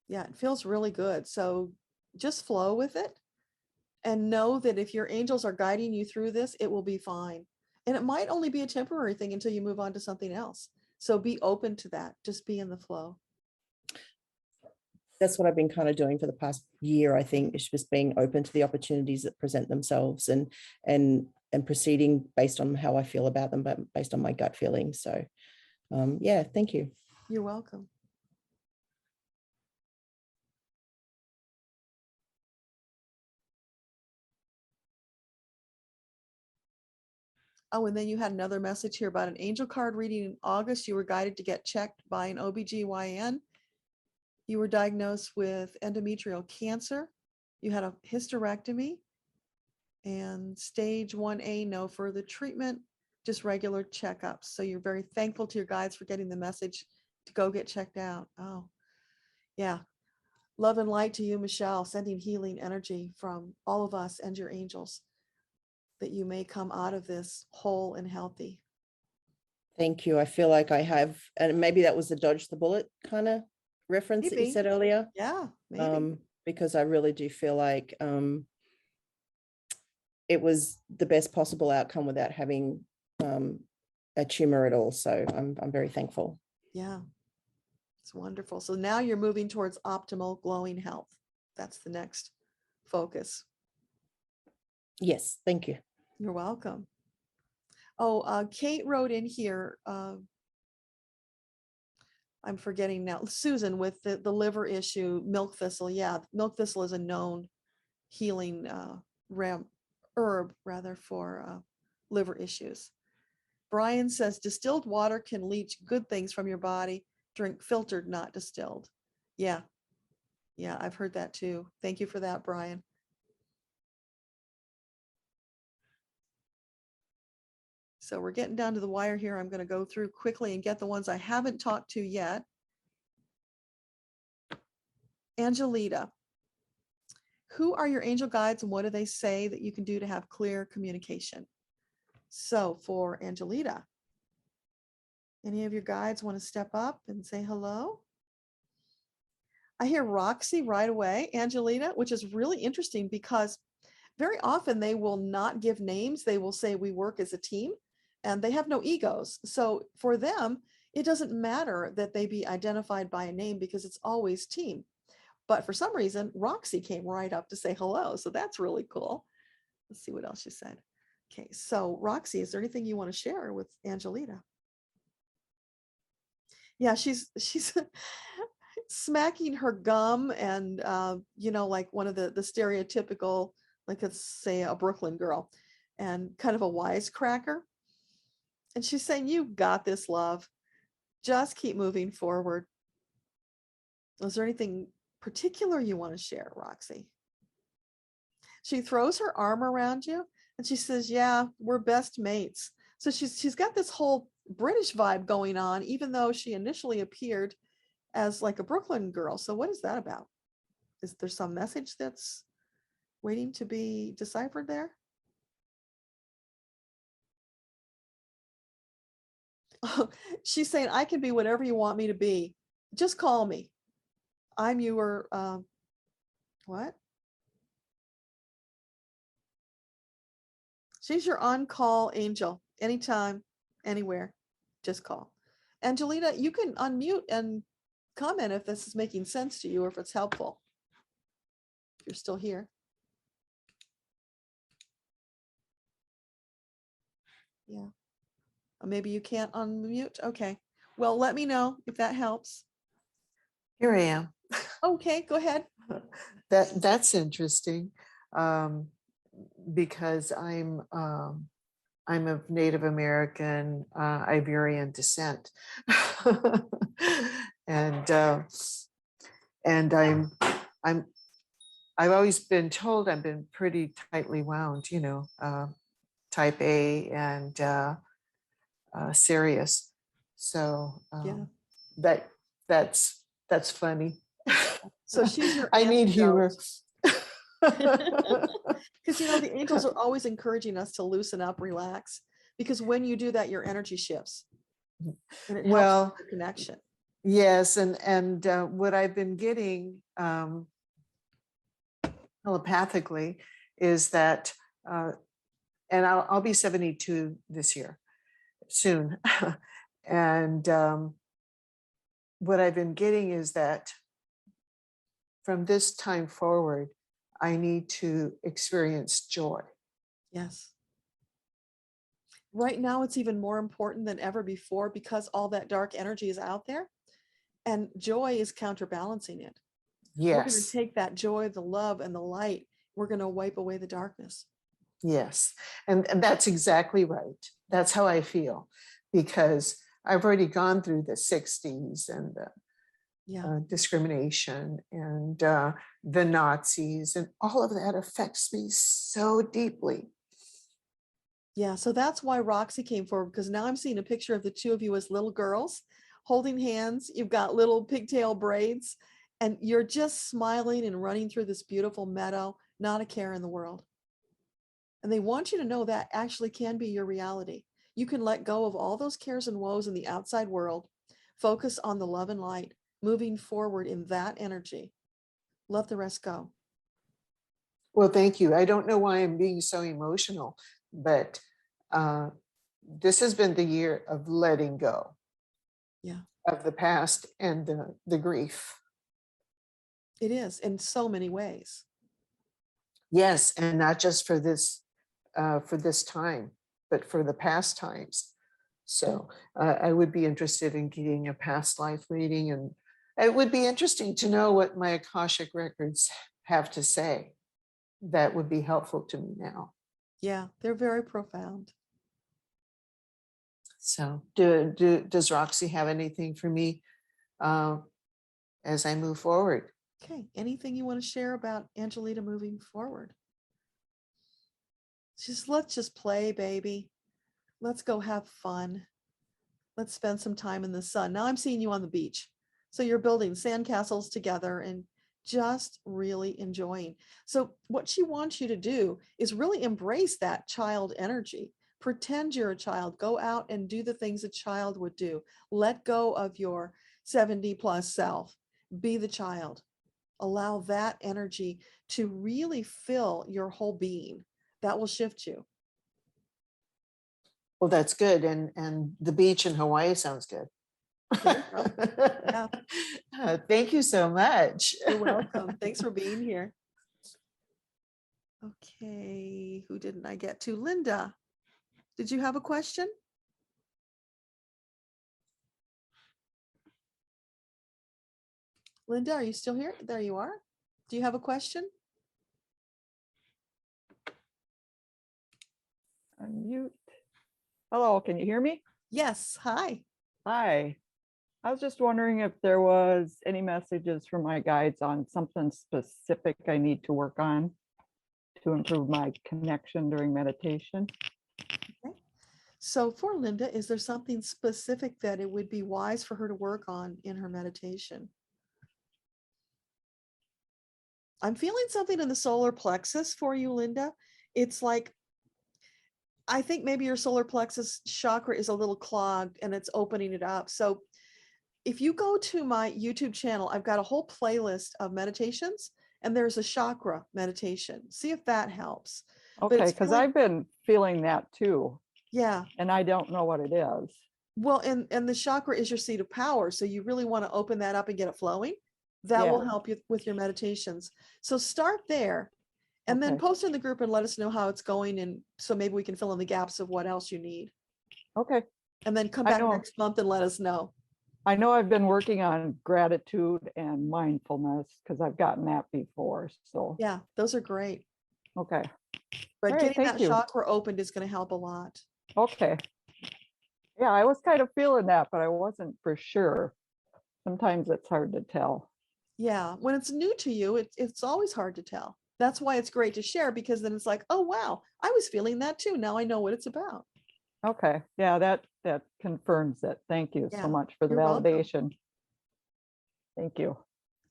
Yeah, it feels really good. So just flow with it and know that if your angels are guiding you through this, it will be fine. And it might only be a temporary thing until you move on to something else. So be open to that. Just be in the flow. That's what I've been kind of doing for the past year. I think it's just being open to the opportunities that present themselves and proceeding based on how I feel about them, but based on my gut feeling. So yeah, thank you. You're welcome. Oh, and then you had another message here about an angel card reading in August. You were guided to get checked by an OBGYN. You were diagnosed with endometrial cancer. You had a hysterectomy and stage 1A, no further treatment, just regular checkups. So you're very thankful to your guides for getting the message to go get checked out. Oh, yeah. Love and light to you, Michelle, sending healing energy from all of us and your angels, that you may come out of this whole and healthy. Thank you. I feel like I have, and maybe that was the dodge the bullet kind of reference that you said earlier. Yeah, maybe. Because I really do feel like it was the best possible outcome without having a tumor at all. So I'm very thankful. Yeah, it's wonderful. So now you're moving towards optimal glowing health. That's the next focus. Yes, thank you. You're welcome. Oh, Kate wrote in here, I'm forgetting now, Susan, with the liver issue, milk thistle. Yeah, milk thistle is a known healing herb rather for liver issues. Brian says distilled water can leach good things from your body. Drink filtered, not distilled. Yeah, I've heard that too. Thank you for that, Brian. So we're getting down to the wire here. I'm going to go through quickly and get the ones I haven't talked to yet. Angelita, who are your angel guides and what do they say that you can do to have clear communication? So for Angelita, any of your guides want to step up and say hello? I hear Roxy right away, Angelita, which is really interesting because very often they will not give names. They will say we work as a team and they have no egos. So for them, it doesn't matter that they be identified by a name because it's always team. But for some reason, Roxy came right up to say hello. So that's really cool. Let's see what else she said. Okay, so Roxy, is there anything you want to share with Angelita? Yeah, she's smacking her gum and, like one of the stereotypical, like let's say a Brooklyn girl and kind of a wisecracker. And she's saying, you got this, love. Just keep moving forward. Is there anything particular you want to share, Roxy? She throws her arm around you and she says, yeah, we're best mates. So she's got this whole British vibe going on, even though she initially appeared as like a Brooklyn girl. So what is that about? Is there some message that's waiting to be deciphered there? Oh, she's saying, I can be whatever you want me to be. Just call me. I'm your What? She's your on-call angel. Anytime, anywhere, just call. Angelita, you can unmute and comment if this is making sense to you or if it's helpful. If you're still here. Yeah. Or maybe you can't unmute. Okay. Well, let me know if that helps. Here I am. Okay, go ahead. That's interesting, because I'm of Native American Iberian descent, and I've always been told I've been pretty tightly wound, you know, type A and serious. So yeah, that's funny. So she's your I need humor. Because you know the angels are always encouraging us to loosen up, relax, because when you do that, your energy shifts, and it helps with the connection. Yes, and what I've been getting telepathically is that, and I'll be 72 this year, soon, and what I've been getting is that from this time forward, I need to experience joy. Yes. Right now, it's even more important than ever before because all that dark energy is out there, and joy is counterbalancing it. We're going to Yes. take that joy, the love, and the light. We're going to wipe away the darkness. Yes. And that's exactly right. That's how I feel, because I've already gone through the 60s and the discrimination and the Nazis, and all of that affects me so deeply. Yeah, so that's why Roxy came forward, because now I'm seeing a picture of the two of you as little girls holding hands. You've got little pigtail braids, and you're just smiling and running through this beautiful meadow, not a care in the world. And they want you to know that actually can be your reality. You can let go of all those cares and woes in the outside world, focus on the love and light, moving forward in that energy. Let the rest go. Well, thank you. I don't know why I'm being so emotional, but this has been the year of letting go. Yeah. Of the past and the grief. It is in so many ways. Yes, and not just for this time, but for the past times. So I would be interested in getting a past life reading, and it would be interesting to know what my Akashic Records have to say. That would be helpful to me now. Yeah, they're very profound. So does Roxy have anything for me as I move forward? Okay, anything you want to share about Angelita moving forward? Let's just play, baby. Let's go have fun. Let's spend some time in the sun. Now I'm seeing you on the beach. So you're building sandcastles together and just really enjoying. So what she wants you to do is really embrace that child energy. Pretend you're a child. Go out and do the things a child would do. Let go of your 70 plus self. Be the child. Allow that energy to really fill your whole being. That will shift you. Well, that's good. And the beach in Hawaii sounds good. Yeah. Thank you so much. You're welcome. Thanks for being here. Okay, who didn't I get to? Linda, did you have a question? Linda, are you still here? There you are. Do you have a question? Unmute. Hello, can you hear me? Yes, hi. Hi. I was just wondering if there was any messages from my guides on something specific I need to work on to improve my connection during meditation. Okay. So for Linda, is there something specific that it would be wise for her to work on in her meditation? I'm feeling something in the solar plexus for you, Linda. It's like, I think maybe your solar plexus chakra is a little clogged and it's opening it up. So if you go to my YouTube channel, I've got a whole playlist of meditations and there's a chakra meditation. See if that helps. But Okay, it's because really- I've been feeling that too, yeah. and I don't know what it is. Well, and the chakra is your seat of power. So you really want to open that up and get it flowing. That will Yeah. help you with your meditations. So start there and then Okay. post in the group and let us know how it's going. And so maybe we can fill in the gaps of what else you need. Okay. And then come I back know. next month and let us know. I know I've been working on gratitude and mindfulness because I've gotten that before. So, Yeah, those are great. okay. But All right, getting thank that you. chakra opened is going to help a lot. Okay. Yeah, I was kind of feeling that, but I wasn't for sure. Sometimes it's hard to tell. Yeah, when it's new to you, it's always hard to tell. That's why it's great to share, because then it's like, oh, wow, I was feeling that too. Now I know what it's about. Okay. Yeah, that confirms it. Thank you Yeah, so much for the you're welcome. validation. Thank you.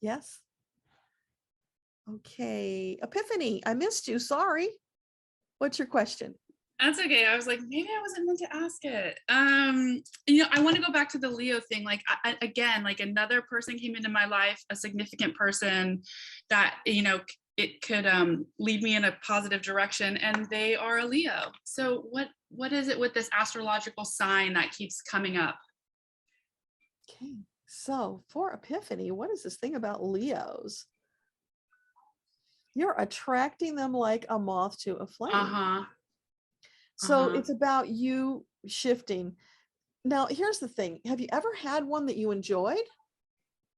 Yes. Okay, Epiphany, I missed you. Sorry. What's your question? That's okay. I was like, maybe I wasn't meant to ask it. I want to go back to the Leo thing. Like, again, like another person came into my life, a significant person that, it could lead me in a positive direction, and they are a Leo. So what is it with this astrological sign that keeps coming up? Okay, so for Epiphany, what is this thing about Leos? You're attracting them like a moth to a flame. Uh-huh. So it's about you shifting. Now, here's the thing. Have you ever had one that you enjoyed?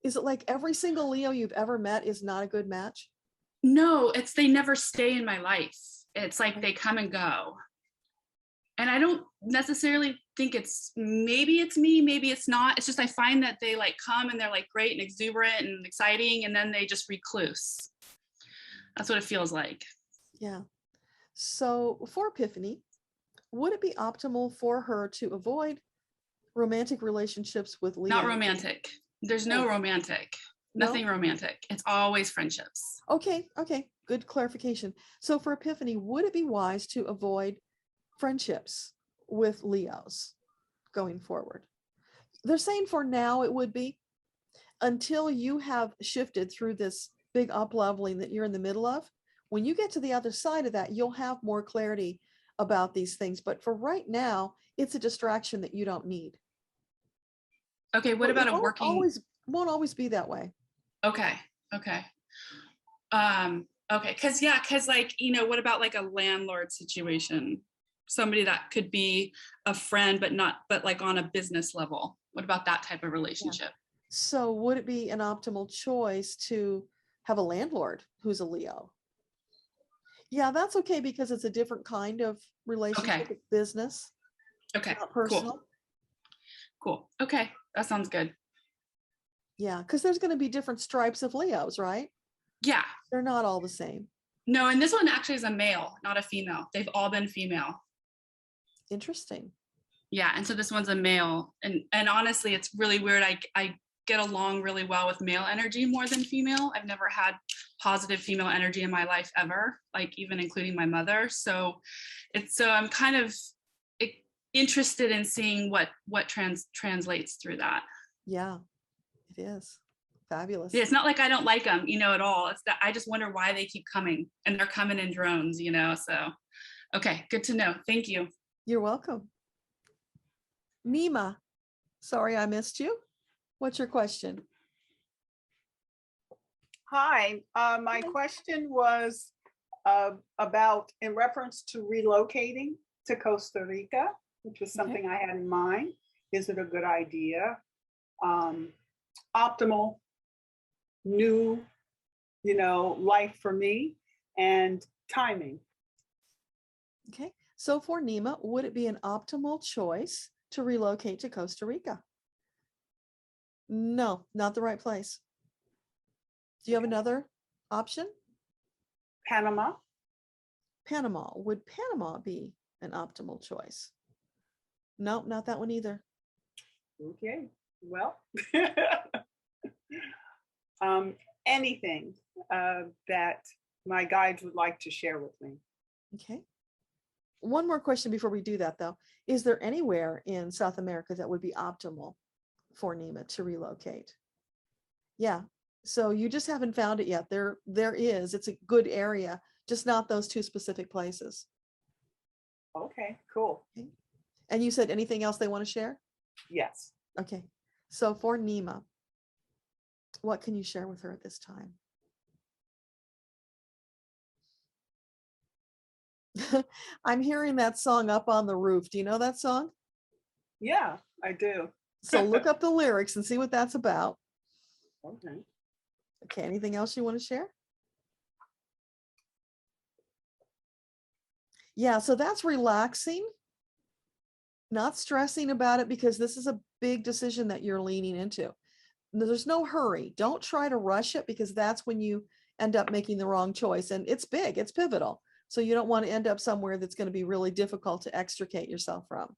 Is it like every single Leo you've ever met is not a good match? No, they never stay in my life. It's like they come and go. And I don't necessarily think maybe it's me, maybe it's not. It's just I find that they like come and they're like great and exuberant and exciting, and then they just recluse. That's what it feels like. Yeah. So for Epiphany, would it be optimal for her to avoid romantic relationships with Leo? Not romantic. There's no romantic. No? Nothing romantic. It's always friendships. Okay, good clarification. So for Epiphany, would it be wise to avoid friendships with Leos going forward? They're saying for now it would be, until you have shifted through this big up-leveling that you're in the middle of. When you get to the other side of that, you'll have more clarity about these things. But for right now, it's a distraction that you don't need. Okay, what about a working? Won't always be that way. Okay. Okay, because like, what about like a landlord situation? Somebody that could be a friend, but like on a business level. What about that type of relationship? So would it be an optimal choice to have a landlord who's a Leo? Yeah, that's okay, because it's a different kind of relationship. Okay. It's business. Okay, Not personal. Cool. Okay, that sounds good. Yeah, because there's going to be different stripes of Leos, right? Yeah. They're not all the same. No, and this one actually is a male, not a female. They've all been female. Interesting. Yeah, and so this one's a male, and honestly, it's really weird. I get along really well with male energy more than female. I've never had positive female energy in my life ever, like even including my mother. So I'm kind of interested in seeing what translates through that. Yeah, it is fabulous. Yeah, it's not like I don't like them, at all. It's that I just wonder why they keep coming, and they're coming in drones, so okay, good to know. Thank you. You're welcome. Nima, sorry I missed you. What's your question? Hi, my question was about in reference to relocating to Costa Rica, which was something I had in mind. Is it a good idea? Optimal new, life for me, and timing. Okay, so for Nima, would it be an optimal choice to relocate to Costa Rica? No, not the right place. Do you have another option? Panama. Panama. Would Panama be an optimal choice? No, not that one either. Okay, well, anything that my guides would like to share with me. Okay. One more question before we do that, though. Is there anywhere in South America that would be optimal for Nima to relocate? Yeah, So you just haven't found it yet. There is, it's a good area, just not those two specific places. Okay, cool. Okay. And you said anything else they want to share? Yes. Okay. So for Nima, what can you share with her at this time? I'm hearing that song Up on the Roof. Do you know that song? Yeah, I do. So look up the lyrics and see what that's about. Okay. Okay, anything else you want to share? Yeah, so that's relaxing, not stressing about it, because this is a big decision that you're leaning into. There's no hurry. Don't try to rush it, because that's when you end up making the wrong choice. And it's big, it's pivotal. So you don't want to end up somewhere that's going to be really difficult to extricate yourself from.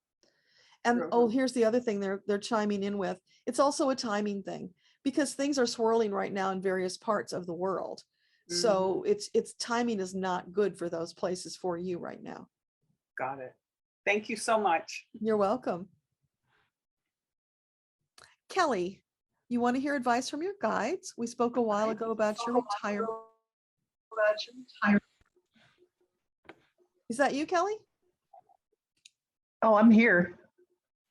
And oh, here's the other thing they're chiming in with. It's also a timing thing, because things are swirling right now in various parts of the world. So it's timing is not good for those places for you right now. Got it. Thank you so much. You're welcome. Kelly, you want to hear advice from your guides? We spoke a while ago about your retirement. Is that you, Kelly? Oh, I'm here.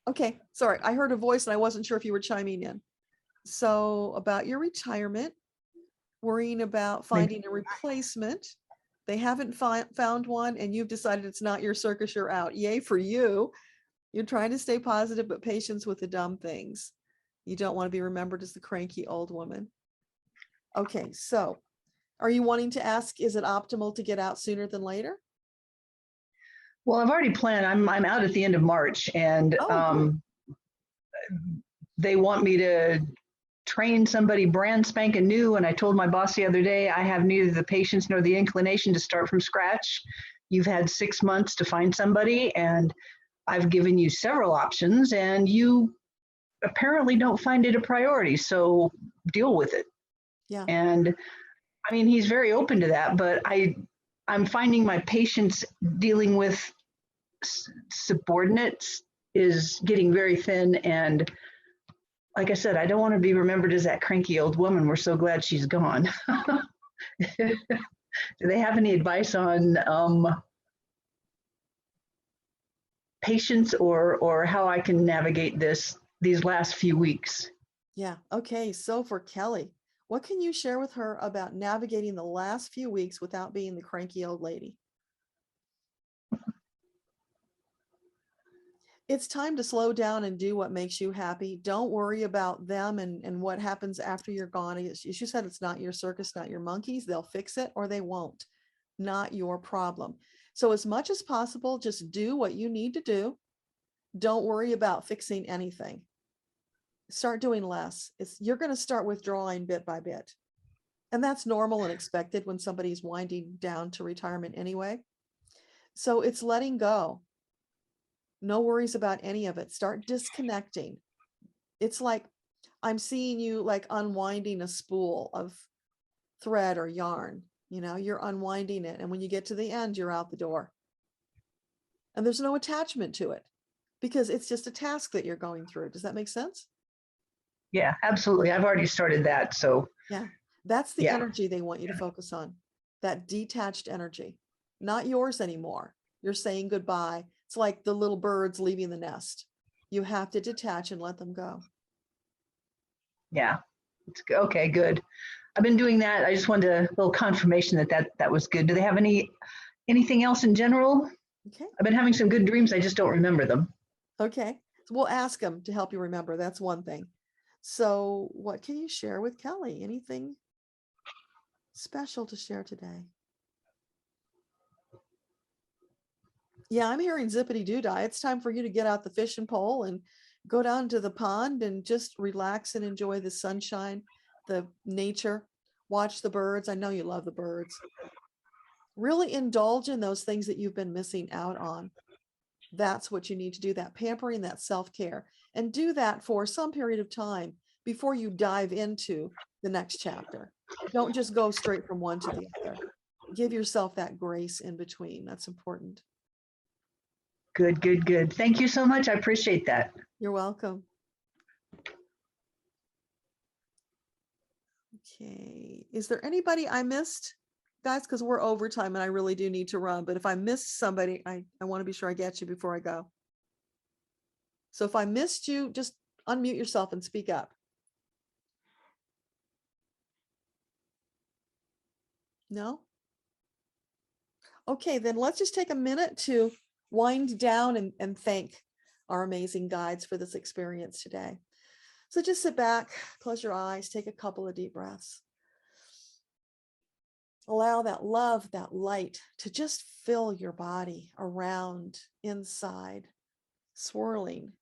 Okay, sorry. I heard a voice and I wasn't sure if you were chiming in. So about your retirement, worrying about finding a replacement. They haven't found one and you've decided it's not your circus, you're out. Yay for you. You're trying to stay positive, but patience with the dumb things. You don't want to be remembered as the cranky old woman. Okay, so are you wanting to ask, is it optimal to get out sooner than later? Well, I've already planned. I'm out at the end of March, and they want me to train somebody brand spanking new. And I told my boss the other day, I have neither the patience nor the inclination to start from scratch. You've had 6 months to find somebody, and I've given you several options, and you apparently don't find it a priority. So deal with it. Yeah. And I mean, he's very open to that, but I'm finding my patience dealing with subordinates is getting very thin. And like I said, I don't want to be remembered as that cranky old woman. We're so glad she's gone. Do they have any advice on patience or how I can navigate these last few weeks? Yeah. Okay. So for Kelly, what can you share with her about navigating the last few weeks without being the cranky old lady? It's time to slow down and do what makes you happy. Don't worry about them and what happens after you're gone. As you said, it's not your circus, not your monkeys. They'll fix it or they won't. Not your problem. So as much as possible, just do what you need to do. Don't worry about fixing anything. Start doing less. You're going to start withdrawing bit by bit. And that's normal and expected when somebody's winding down to retirement anyway. So it's letting go. No worries about any of it. Start disconnecting. It's like I'm seeing you like unwinding a spool of thread or yarn. You know, you're unwinding it. And when you get to the end, you're out the door. And there's no attachment to it because it's just a task that you're going through. Does that make sense? Yeah, absolutely. I've already started that. So yeah, that's the energy they want you to focus on. That detached energy, not yours anymore. You're saying goodbye. It's like the little birds leaving the nest. You have to detach and let them go. Yeah. It's okay, good. I've been doing that. I just wanted a little confirmation that was good. Do they have anything else in general? Okay. I've been having some good dreams. I just don't remember them. Okay. So we'll ask them to help you remember. That's one thing. So what can you share with Kelly? Anything special to share today? Yeah, I'm hearing zippity doo dah. It's time for you to get out the fishing pole and go down to the pond and just relax and enjoy the sunshine, the nature, watch the birds. I know you love the birds. Really indulge in those things that you've been missing out on. That's what you need to do, that pampering, that self-care, and do that for some period of time before you dive into the next chapter. Don't just go straight from one to the other. Give yourself that grace in between. That's important. Good, good, good. Thank you so much. I appreciate that. You're welcome. Okay, is there anybody I missed, guys? Because we're overtime and I really do need to run, but if I missed somebody, I want to be sure I get you before I go. So if I missed you, just unmute yourself and speak up. No? Okay, then let's just take a minute to wind down and thank our amazing guides for this experience today. So just sit back, close your eyes, take a couple of deep breaths. Allow that love, that light to just fill your body around, inside, swirling,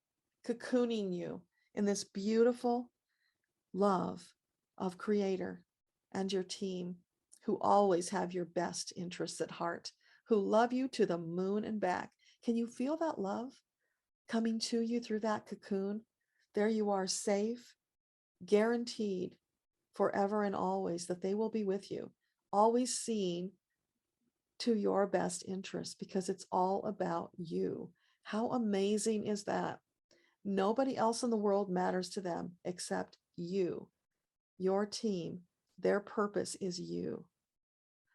cocooning you in this beautiful love of Creator and your team, who always have your best interests at heart, who love you to the moon and back. Can you feel that love coming to you through that cocoon? There you are, safe, guaranteed forever and always that they will be with you, always seeing to your best interest, because it's all about you. How amazing is that? Nobody else in the world matters to them except you, your team. Their purpose is you.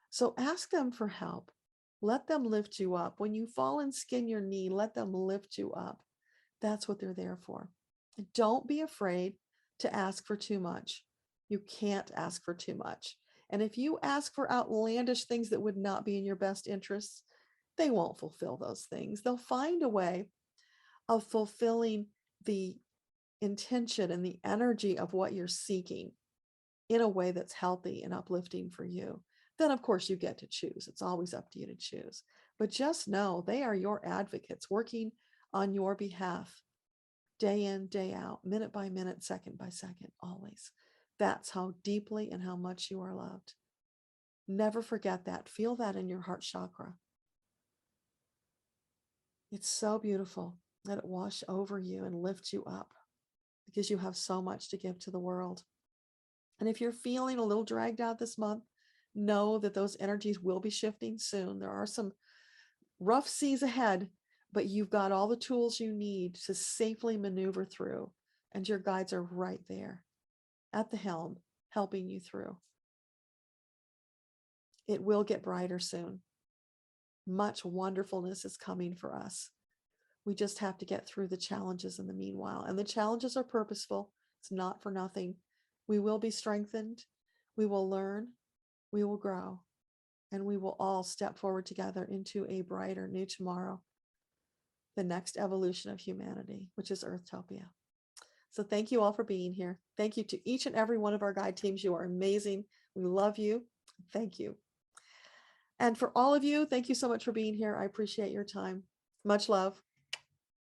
So ask them for help. Let them lift you up. When you fall and skin your knee, let them lift you up. That's what they're there for. Don't be afraid to ask for too much. You can't ask for too much. And if you ask for outlandish things that would not be in your best interests, they won't fulfill those things. They'll find a way of fulfilling the intention and the energy of what you're seeking in a way that's healthy and uplifting for you. Then, of course, you get to choose. It's always up to you to choose. But just know they are your advocates working on your behalf, day in, day out, minute by minute, second by second, always. That's how deeply and how much you are loved. Never forget that. Feel that in your heart chakra. It's so beautiful. Let it wash over you and lift you up, because you have so much to give to the world. And if you're feeling a little dragged out this month, know that those energies will be shifting soon. There are some rough seas ahead, but you've got all the tools you need to safely maneuver through. And your guides are right there at the helm, helping you through. It will get brighter soon. Much wonderfulness is coming for us. We just have to get through the challenges in the meanwhile. And the challenges are purposeful. It's not for nothing. We will be strengthened. We will learn. We will grow. And we will all step forward together into a brighter new tomorrow. The next evolution of humanity, which is Earthtopia. So thank you all for being here. Thank you to each and every one of our guide teams. You are amazing. We love you. Thank you. And for all of you, thank you so much for being here. I appreciate your time. Much love.